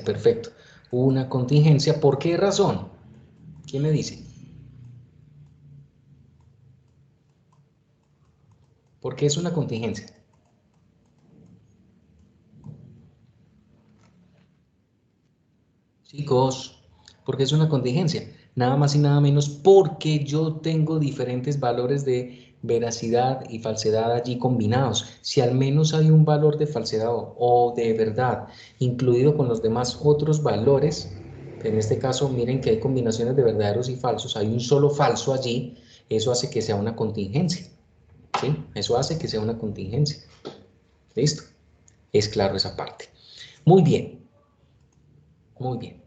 Speaker 1: perfecto. Una contingencia, ¿por qué razón? ¿Quién me dice? ¿Por qué es una contingencia? Chicos, porque es una contingencia, nada más y nada menos porque yo tengo diferentes valores de veracidad y falsedad allí combinados. Si al menos hay un valor de falsedad o de verdad incluido con los demás otros valores, en este caso miren que hay combinaciones de verdaderos y falsos, hay un solo falso allí, eso hace que sea una contingencia, ¿sí? Eso hace que sea una contingencia. ¿Listo? Es claro esa parte. Muy bien, muy bien.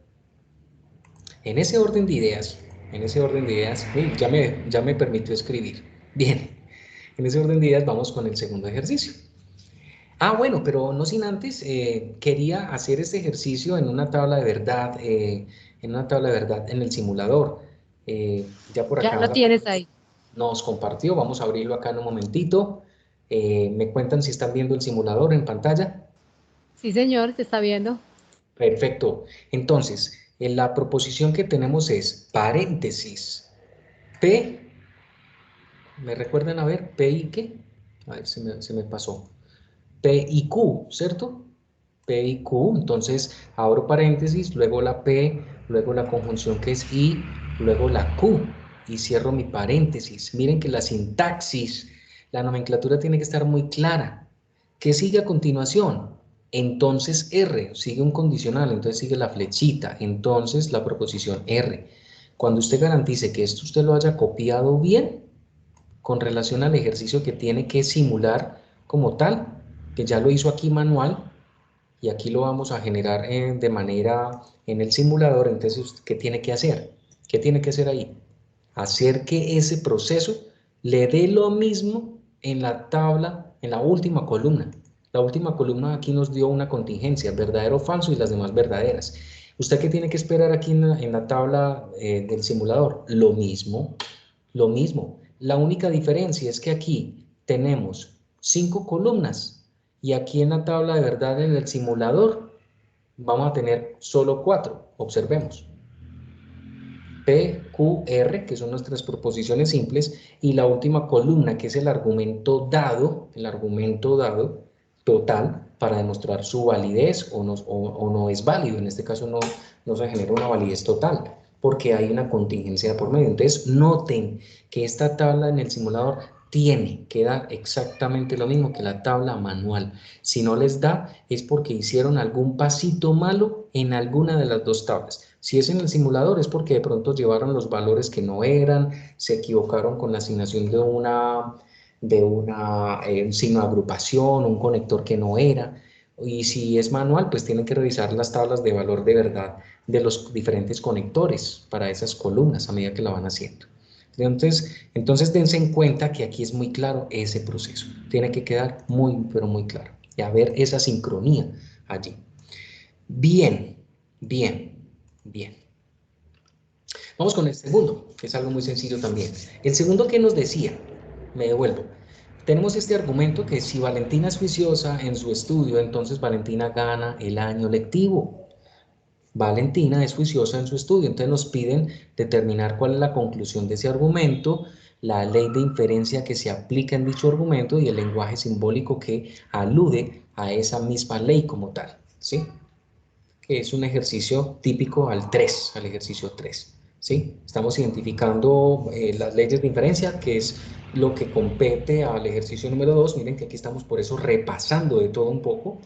Speaker 1: En ese orden de ideas, ya me permitió escribir. Bien, en ese orden de ideas vamos con el segundo ejercicio. Ah, bueno, pero no sin antes, quería hacer este ejercicio en una tabla de verdad, en el simulador. Ya por
Speaker 2: Ya
Speaker 1: acá
Speaker 2: lo tienes ahí.
Speaker 1: nos compartió, vamos a abrirlo acá en un momentito. ¿Me cuentan si están viendo el simulador en pantalla?
Speaker 2: Sí, señor, se está viendo.
Speaker 1: Perfecto. Entonces, en la proposición que tenemos es paréntesis. P, ¿me recuerdan a ver? P y qué? A ver, se me pasó. P y Q, ¿cierto? P y Q, entonces abro paréntesis, luego la P, luego la conjunción que es I, luego la Q y cierro mi paréntesis. Miren que la sintaxis, la nomenclatura tiene que estar muy clara. ¿Qué sigue a continuación? Entonces R, sigue un condicional, entonces sigue la flechita, entonces la proposición R. Cuando usted garantice que esto usted lo haya copiado bien, con relación al ejercicio que tiene que simular como tal, que ya lo hizo aquí manual y aquí lo vamos a generar de manera en el simulador. Entonces, ¿qué tiene que hacer? ¿Qué tiene que hacer ahí? Hacer que ese proceso le dé lo mismo en la tabla, en la última columna. La última columna aquí nos dio una contingencia, verdadero o falso y las demás verdaderas. ¿Usted qué tiene que esperar aquí en la tabla del simulador? Lo mismo, lo mismo. La única diferencia es que aquí tenemos 5 columnas y aquí en la tabla de verdad en el simulador vamos a tener solo 4. Observemos. P, Q, R, que son nuestras proposiciones simples, y la última columna, que es el argumento dado total, para demostrar su validez o no es válido. En este caso no se genera una validez total. porque hay una contingencia por medio. Entonces, noten que esta tabla en el simulador que dar exactamente lo mismo que la tabla manual. Si no les da, es porque hicieron algún pasito malo en alguna de las dos tablas. Si es en el simulador, es porque de pronto llevaron los valores que no eran, se equivocaron con la asignación de un signo de agrupación, un conector que no era. Y si es manual, pues tienen que revisar las tablas de valor de verdad de los diferentes conectores para esas columnas a medida que la van haciendo. Entonces dense en cuenta que aquí es muy claro ese proceso. Tiene que quedar muy, pero muy claro. Y a ver esa sincronía allí. Bien, bien, bien. Vamos con el segundo, que es algo muy sencillo también. El segundo que nos decía, me devuelvo. Tenemos este argumento que si Valentina es juiciosa en su estudio, entonces Valentina gana el año lectivo. Valentina es juiciosa en su estudio, entonces nos piden determinar cuál es la conclusión de ese argumento, la ley de inferencia que se aplica en dicho argumento y el lenguaje simbólico que alude a esa misma ley como tal, ¿sí? Que es un ejercicio típico al 3, al ejercicio 3, ¿sí? Estamos identificando las leyes de inferencia, que es lo que compete al ejercicio número 2. Miren que aquí estamos por eso repasando de todo un poco.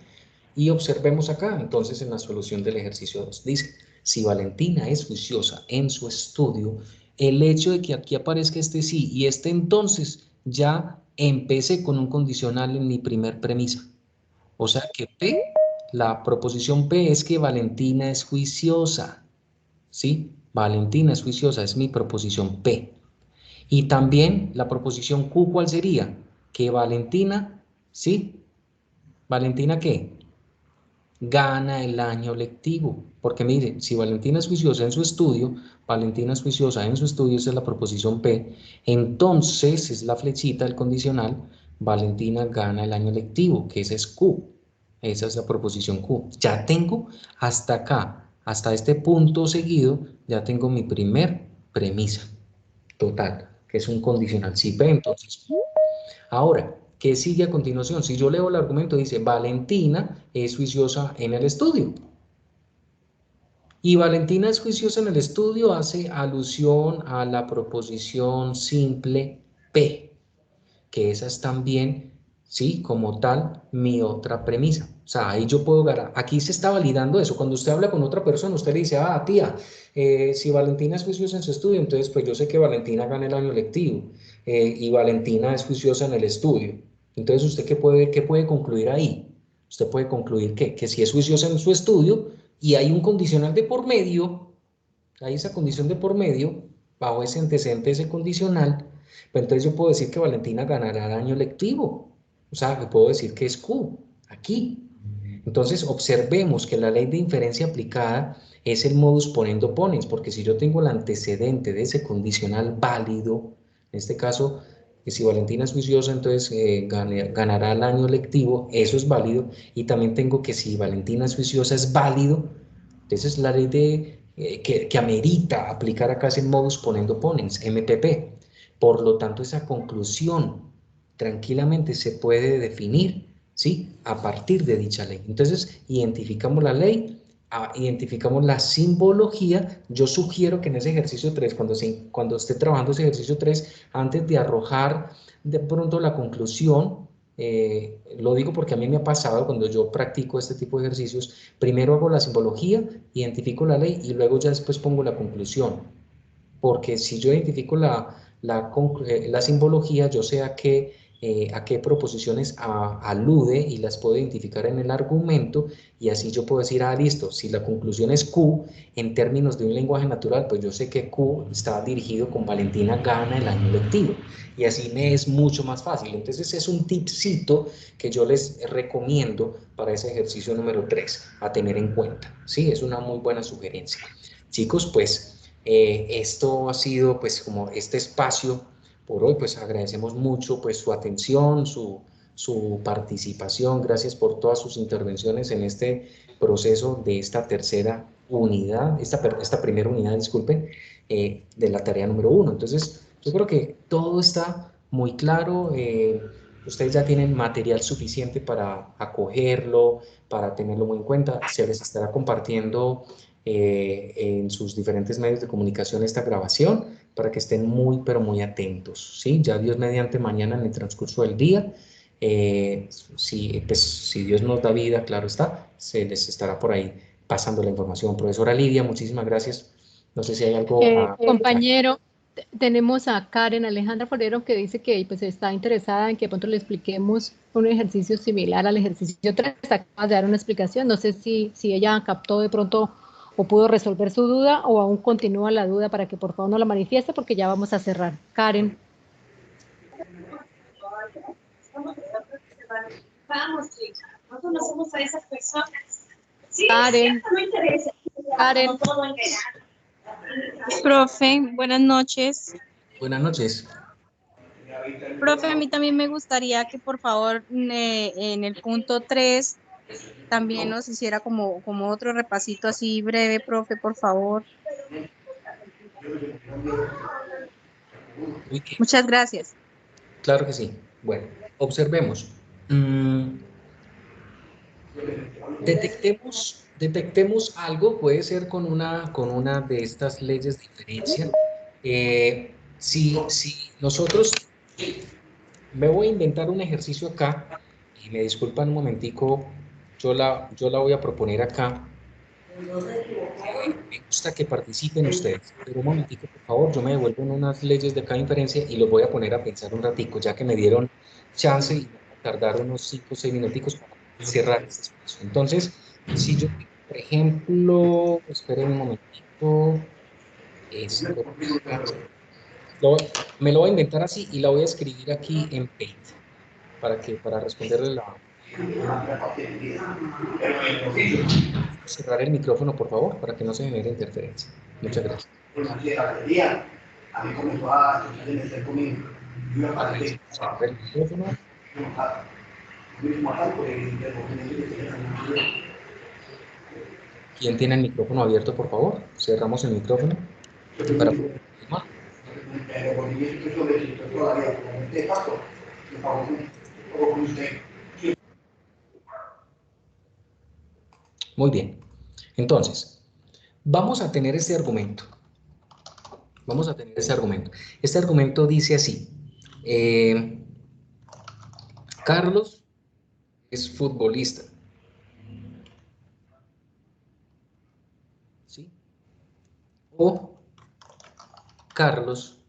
Speaker 1: Y observemos acá, entonces, en la solución del ejercicio 2. Dice, si Valentina es juiciosa en su estudio, el hecho de que aquí aparezca este sí y este entonces, ya empecé con un condicional en mi primer premisa. O sea que P, la proposición P es que Valentina es juiciosa, ¿sí? Valentina es juiciosa, es mi proposición P. Y también la proposición Q, ¿cuál sería? Que Valentina, ¿sí? ¿Valentina qué? Gana el año lectivo. Porque mire, si Valentina es juiciosa en su estudio, Valentina es juiciosa en su estudio, esa es la proposición P, entonces es la flechita, el condicional, Valentina gana el año lectivo, que esa es Q. Esa es la proposición Q. Ya tengo hasta acá, hasta este punto seguido, ya tengo mi primer premisa total, que es un condicional. Si P, entonces Q. Ahora, ¿qué sigue a continuación? Si yo leo el argumento, dice, Valentina es juiciosa en el estudio. Y Valentina es juiciosa en el estudio hace alusión a la proposición simple P, que esa es también, sí, como tal, mi otra premisa. O sea, ahí yo puedo ganar. Aquí se está validando eso. Cuando usted habla con otra persona, usted le dice, ah, tía, si Valentina es juiciosa en su estudio, entonces pues yo sé que Valentina gana el año lectivo y Valentina es juiciosa en el estudio. Entonces, ¿usted qué puede concluir ahí? Usted puede concluir que si es juiciosa en su estudio y hay un condicional de por medio, hay esa condición de por medio, bajo ese antecedente, ese condicional, pues entonces yo puedo decir que Valentina ganará el año lectivo. O sea, que puedo decir que es Q, aquí. Entonces, observemos que la ley de inferencia aplicada es el modus ponendo ponens, porque si yo tengo el antecedente de ese condicional válido, en este caso, que si Valentina es juiciosa, entonces ganará el año lectivo, eso es válido, y también tengo que si Valentina es juiciosa es válido, entonces la ley que amerita aplicar acá es el modus ponendo ponens, MPP. Por lo tanto, esa conclusión tranquilamente se puede definir, ¿sí? A partir de dicha ley. Entonces, identificamos la ley, identificamos la simbología. Yo sugiero que en ese ejercicio 3, cuando esté trabajando ese ejercicio 3, antes de arrojar de pronto la conclusión, lo digo porque a mí me ha pasado cuando yo practico este tipo de ejercicios, primero hago la simbología, identifico la ley y luego ya después pongo la conclusión. Porque si yo identifico la simbología, yo sé a qué proposiciones alude y las puedo identificar en el argumento y así yo puedo decir, ah, listo, si la conclusión es Q, en términos de un lenguaje natural, pues yo sé que Q está dirigido con Valentina gana el año lectivo y así me es mucho más fácil. Entonces es un tipcito que yo les recomiendo para ese ejercicio número 3 a tener en cuenta. Sí, es una muy buena sugerencia. Chicos, pues esto ha sido pues como este espacio por hoy, pues agradecemos mucho pues su atención, su participación, gracias por todas sus intervenciones en este proceso de esta tercera unidad, esta primera unidad, disculpen, de la tarea número 1. Entonces, yo creo que todo está muy claro, ustedes ya tienen material suficiente para acogerlo, para tenerlo muy en cuenta, se les estará compartiendo en sus diferentes medios de comunicación esta grabación para que estén muy, pero muy atentos, ¿sí? Ya Dios mediante mañana en el transcurso del día, si Dios nos da vida, claro está, se les estará por ahí pasando la información. Profesora Lidia, muchísimas gracias. No sé si hay algo
Speaker 2: Compañero, tenemos a Karen Alejandra Forero que dice que pues, está interesada en que de pronto le expliquemos un ejercicio similar al ejercicio 3. Acabas de dar una explicación. No sé si ella captó de pronto o pudo resolver su duda o aún continúa la duda para que por favor no la manifieste porque ya vamos a cerrar. Karen.
Speaker 6: Vamos, chicas, no conocemos a esas personas. Sí,
Speaker 2: Karen.
Speaker 6: no interesa.
Speaker 2: Karen.
Speaker 4: Profe, buenas noches.
Speaker 1: Buenas noches.
Speaker 4: Profe, a mí también me gustaría que por favor en el punto 3 también nos hiciera como otro repasito así breve, profe, por favor. Muchas gracias.
Speaker 1: Claro que sí. Bueno, observemos. Detectemos algo, puede ser con una de estas leyes de inferencia. Si nosotros, me voy a inventar un ejercicio acá, y me disculpan un momentico, yo la voy a proponer acá. Me gusta que participen ustedes, pero un momentico, por favor, yo me devuelvo en unas leyes de acá de inferencia y los voy a poner a pensar un ratico, ya que me dieron chance y voy a tardar unos 5 o 6 minuticos para cerrar este espacio. Entonces, si yo, por ejemplo, esperen un momentito, esto, me lo voy a inventar así y la voy a escribir aquí en Paint, para responderle cerrar el micrófono, por favor, para que no se genere interferencia. Muchas gracias. Cerrar el micrófono. ¿Quién tiene el micrófono abierto, por favor? Cerramos el micrófono. Para... Muy bien. Entonces, vamos a tener este argumento. Este argumento dice así. Carlos es futbolista. ¿Sí? O Carlos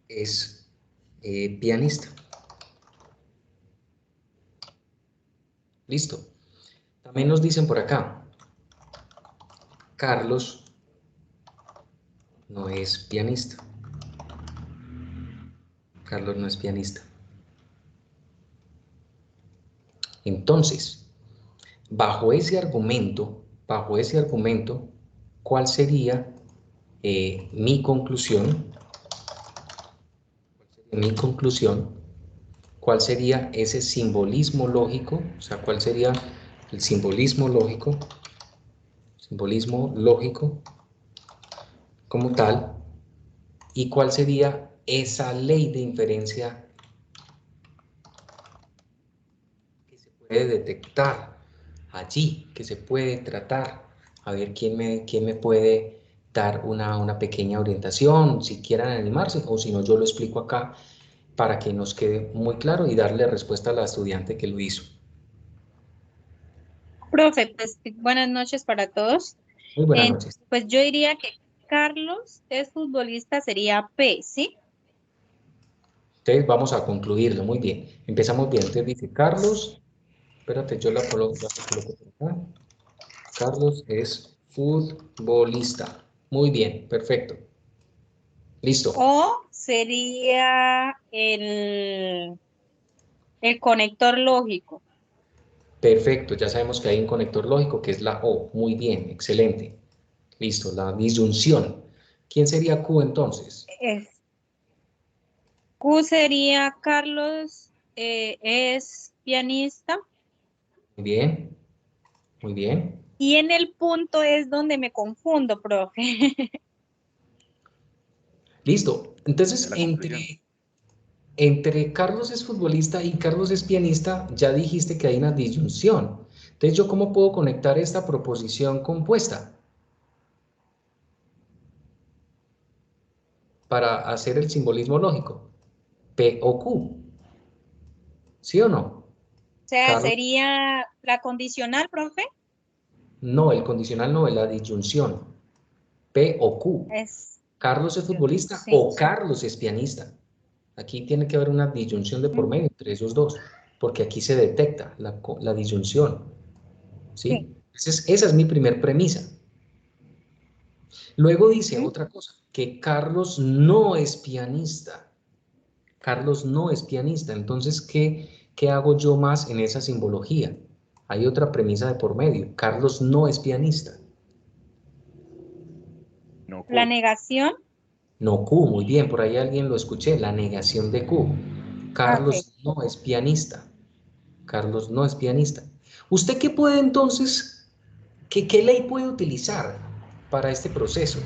Speaker 1: es pianista. Listo. También nos dicen por acá, Carlos no es pianista. Carlos no es pianista. Entonces, bajo ese argumento, ¿cuál sería mi conclusión? ¿Cuál sería ese simbolismo lógico? O sea, ¿cuál sería el simbolismo lógico? Simbolismo lógico como tal. ¿Y cuál sería esa ley de inferencia que se puede detectar allí, que se puede tratar? A ver quién me puede dar una pequeña orientación, si quieran animarse, o si no, yo lo explico acá para que nos quede muy claro y darle respuesta a la estudiante que lo hizo.
Speaker 4: Profe, pues buenas noches para todos.
Speaker 1: Muy buenas noches.
Speaker 4: Pues yo diría que Carlos es futbolista, sería P, ¿sí?
Speaker 1: Entonces vamos a concluirlo, muy bien. Empezamos bien. Entonces dice Carlos, espérate, yo la coloco por acá. Carlos es futbolista. Muy bien, perfecto. Listo.
Speaker 4: O sería el conector lógico.
Speaker 1: Perfecto, ya sabemos que hay un conector lógico que es la O. Muy bien, excelente. Listo, la disyunción. ¿Quién sería Q entonces?
Speaker 4: Q sería Carlos, es pianista.
Speaker 1: Muy bien, muy bien.
Speaker 4: Y en el punto es donde me confundo, profe.
Speaker 1: Listo. Entonces, entre Carlos es futbolista y Carlos es pianista, ya dijiste que hay una disyunción. Entonces, Entonces, ¿yo cómo puedo conectar esta proposición compuesta para hacer el simbolismo lógico? P o Q, ¿sí o no?
Speaker 4: O sea,
Speaker 1: Carlos,
Speaker 4: sería la condicional, profe.
Speaker 1: no, el condicional no, es la disyunción. P o Q.
Speaker 4: Es,
Speaker 1: Carlos es futbolista
Speaker 4: sí.
Speaker 1: o Carlos es pianista. Aquí tiene que haber una disyunción de por medio entre esos dos, porque aquí se detecta la disyunción,
Speaker 4: Sí.
Speaker 1: ¿sí? Esa es mi primer premisa. Luego dice
Speaker 4: Ujú.
Speaker 1: otra cosa, que Carlos no es pianista. Carlos no es pianista. Entonces, ¿qué hago yo más en esa simbología? Hay otra premisa de por medio. Carlos no es pianista.
Speaker 3: No
Speaker 4: La
Speaker 3: Q.
Speaker 4: negación.
Speaker 1: No Q, muy bien, por ahí alguien lo escuché, la negación de Q.
Speaker 4: Ok.
Speaker 1: Carlos no es pianista. Carlos no es pianista. ¿Usted qué puede entonces, qué ley puede utilizar para este proceso?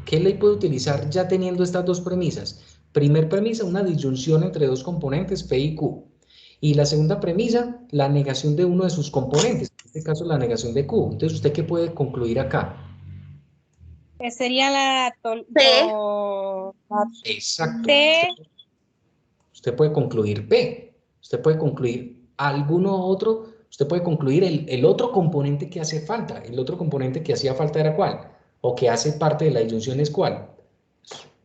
Speaker 1: ¿Qué ley puede utilizar ya teniendo estas dos premisas? Primer premisa, una disyunción entre dos componentes, P y Q. Y la segunda premisa, la negación de uno de sus componentes, en este caso la negación de Q. Entonces, ¿usted qué puede concluir acá?
Speaker 4: Sería la
Speaker 6: P.
Speaker 1: Exacto.
Speaker 4: T.
Speaker 1: Usted puede concluir P. Usted puede concluir alguno otro. Usted puede concluir el otro componente que hace falta. El otro componente que hacía falta era ¿cuál? O que hace parte de la disyunción es ¿cuál?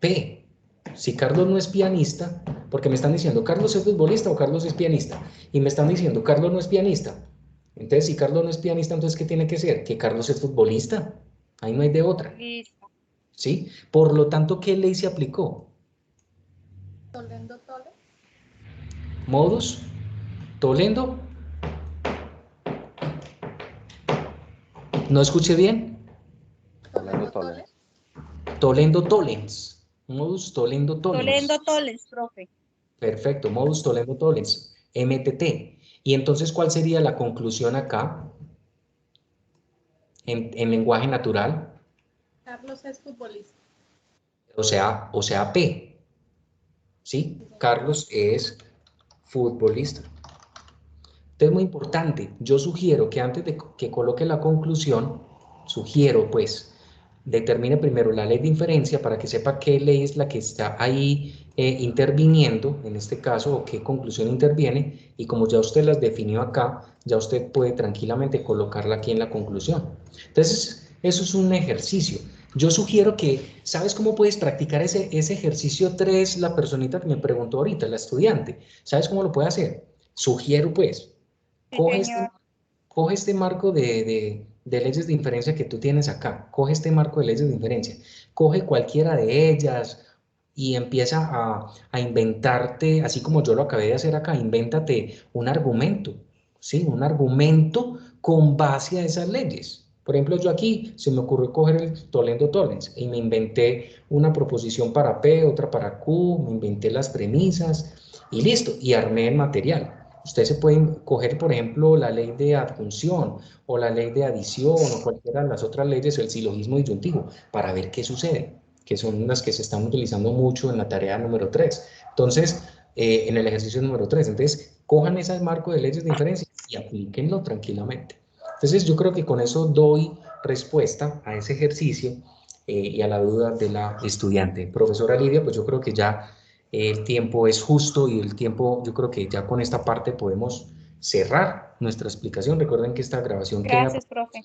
Speaker 1: P. Si Carlos no es pianista, porque me están diciendo Carlos es futbolista o Carlos es pianista, y me están diciendo Carlos no es pianista. Entonces, si Carlos no es pianista, entonces ¿qué tiene que ser? Que Carlos es futbolista. Ahí no hay de otra.
Speaker 4: Listo.
Speaker 1: ¿Sí? Por lo tanto, ¿qué ley se aplicó? Modus Toledo. ¿No escuché bien?
Speaker 3: Toledo Tollens.
Speaker 1: Toledo Tollens. Modus Toledo Tollens.
Speaker 4: Tolendo Toles, profe.
Speaker 1: Perfecto, Modus Toledo Tollens. MTT. Y entonces, ¿cuál sería la conclusión acá en lenguaje natural?
Speaker 2: Carlos es futbolista.
Speaker 1: O sea, P. ¿Sí? Carlos es futbolista. Entonces, muy importante, yo sugiero que antes de que coloque la conclusión, sugiero pues, determine primero la ley de inferencia para que sepa qué ley es la que está ahí interviniendo, en este caso, o qué conclusión interviene, y como ya usted las definió acá, ya usted puede tranquilamente colocarla aquí en la conclusión. Entonces, eso es un ejercicio. Yo sugiero que, ¿sabes cómo puedes practicar ese ejercicio 3? La personita que me preguntó ahorita, la estudiante, ¿sabes cómo lo puede hacer? Sugiero pues,
Speaker 4: Sí,
Speaker 1: Coge este,
Speaker 4: señor.
Speaker 1: coge este marco de leyes de inferencia que tú tienes acá, coge este marco de leyes de inferencia, coge cualquiera de ellas y empieza a inventarte, así como yo lo acabé de hacer acá, invéntate un argumento, ¿sí? Un argumento con base a esas leyes. Por ejemplo, yo aquí se me ocurrió coger el Toledo Tollens y me inventé una proposición para P, otra para Q, me inventé las premisas y listo, y armé el material. Ustedes se pueden coger, por ejemplo, la ley de adjunción o la ley de adición o cualquiera de las otras leyes o el silogismo disyuntivo para ver qué sucede, que son las que se están utilizando mucho en la tarea número 3. Entonces, en el ejercicio número 3. Entonces, cojan ese marco de leyes de inferencia y aplíquenlo tranquilamente. Entonces, yo creo que con eso doy respuesta a ese ejercicio y a la duda de la estudiante. Profesora Lidia, pues yo creo que ya el tiempo es justo y el tiempo, yo creo que ya con esta parte podemos cerrar nuestra explicación. Recuerden que esta grabación queda.
Speaker 4: Gracias, profe.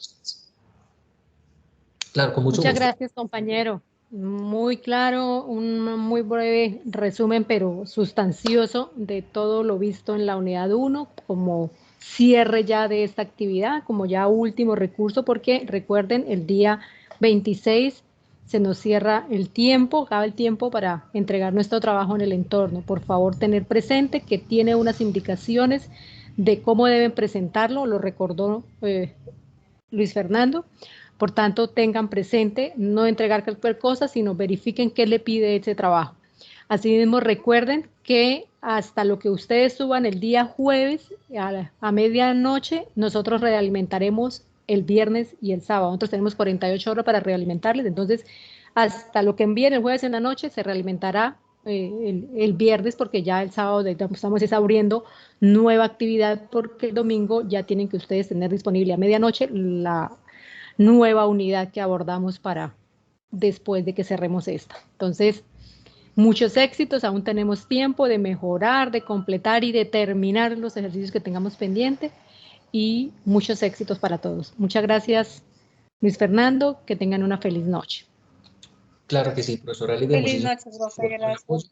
Speaker 1: Claro, con mucho
Speaker 2: Muchas
Speaker 1: gusto.
Speaker 2: gracias, compañero. Muy claro, un muy breve resumen, pero sustancioso de todo lo visto en la unidad 1, como cierre ya de esta actividad, como ya último recurso, porque recuerden, el día 26 se nos cierra el tiempo, acaba el tiempo para entregar nuestro trabajo en el entorno. Por favor, tener presente que tiene unas indicaciones de cómo deben presentarlo, lo recordó Luis Fernando. Por tanto, tengan presente no entregar cualquier cosa, sino verifiquen qué le pide ese trabajo. Asimismo, recuerden que hasta lo que ustedes suban el día jueves a medianoche, nosotros realimentaremos el viernes y el sábado. Nosotros tenemos 48 horas para realimentarles, entonces hasta lo que envíen el jueves en la noche se realimentará el viernes, porque ya el sábado estamos abriendo nueva actividad, porque el domingo ya tienen que ustedes tener disponible a medianoche la nueva unidad que abordamos para después de que cerremos esta. Entonces, muchos éxitos, aún tenemos tiempo de mejorar, de completar y de terminar los ejercicios que tengamos pendientes, y muchos éxitos para todos. Muchas gracias, Luis Fernando, que tengan una feliz noche.
Speaker 1: Claro que sí, profesora Lidia.
Speaker 4: Feliz noche, profe, gracias.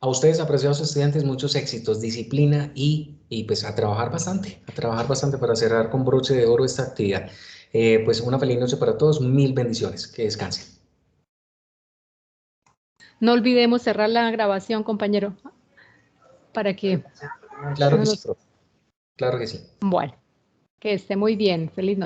Speaker 1: A ustedes, apreciados estudiantes, muchos éxitos, disciplina y pues a trabajar bastante para cerrar con broche de oro esta actividad. Pues una feliz noche para todos, 1000 bendiciones, que descansen.
Speaker 2: No olvidemos cerrar la grabación, compañero, para que...
Speaker 1: Claro que sí, profe. Claro que sí.
Speaker 2: Bueno, que esté muy bien. Feliz noche.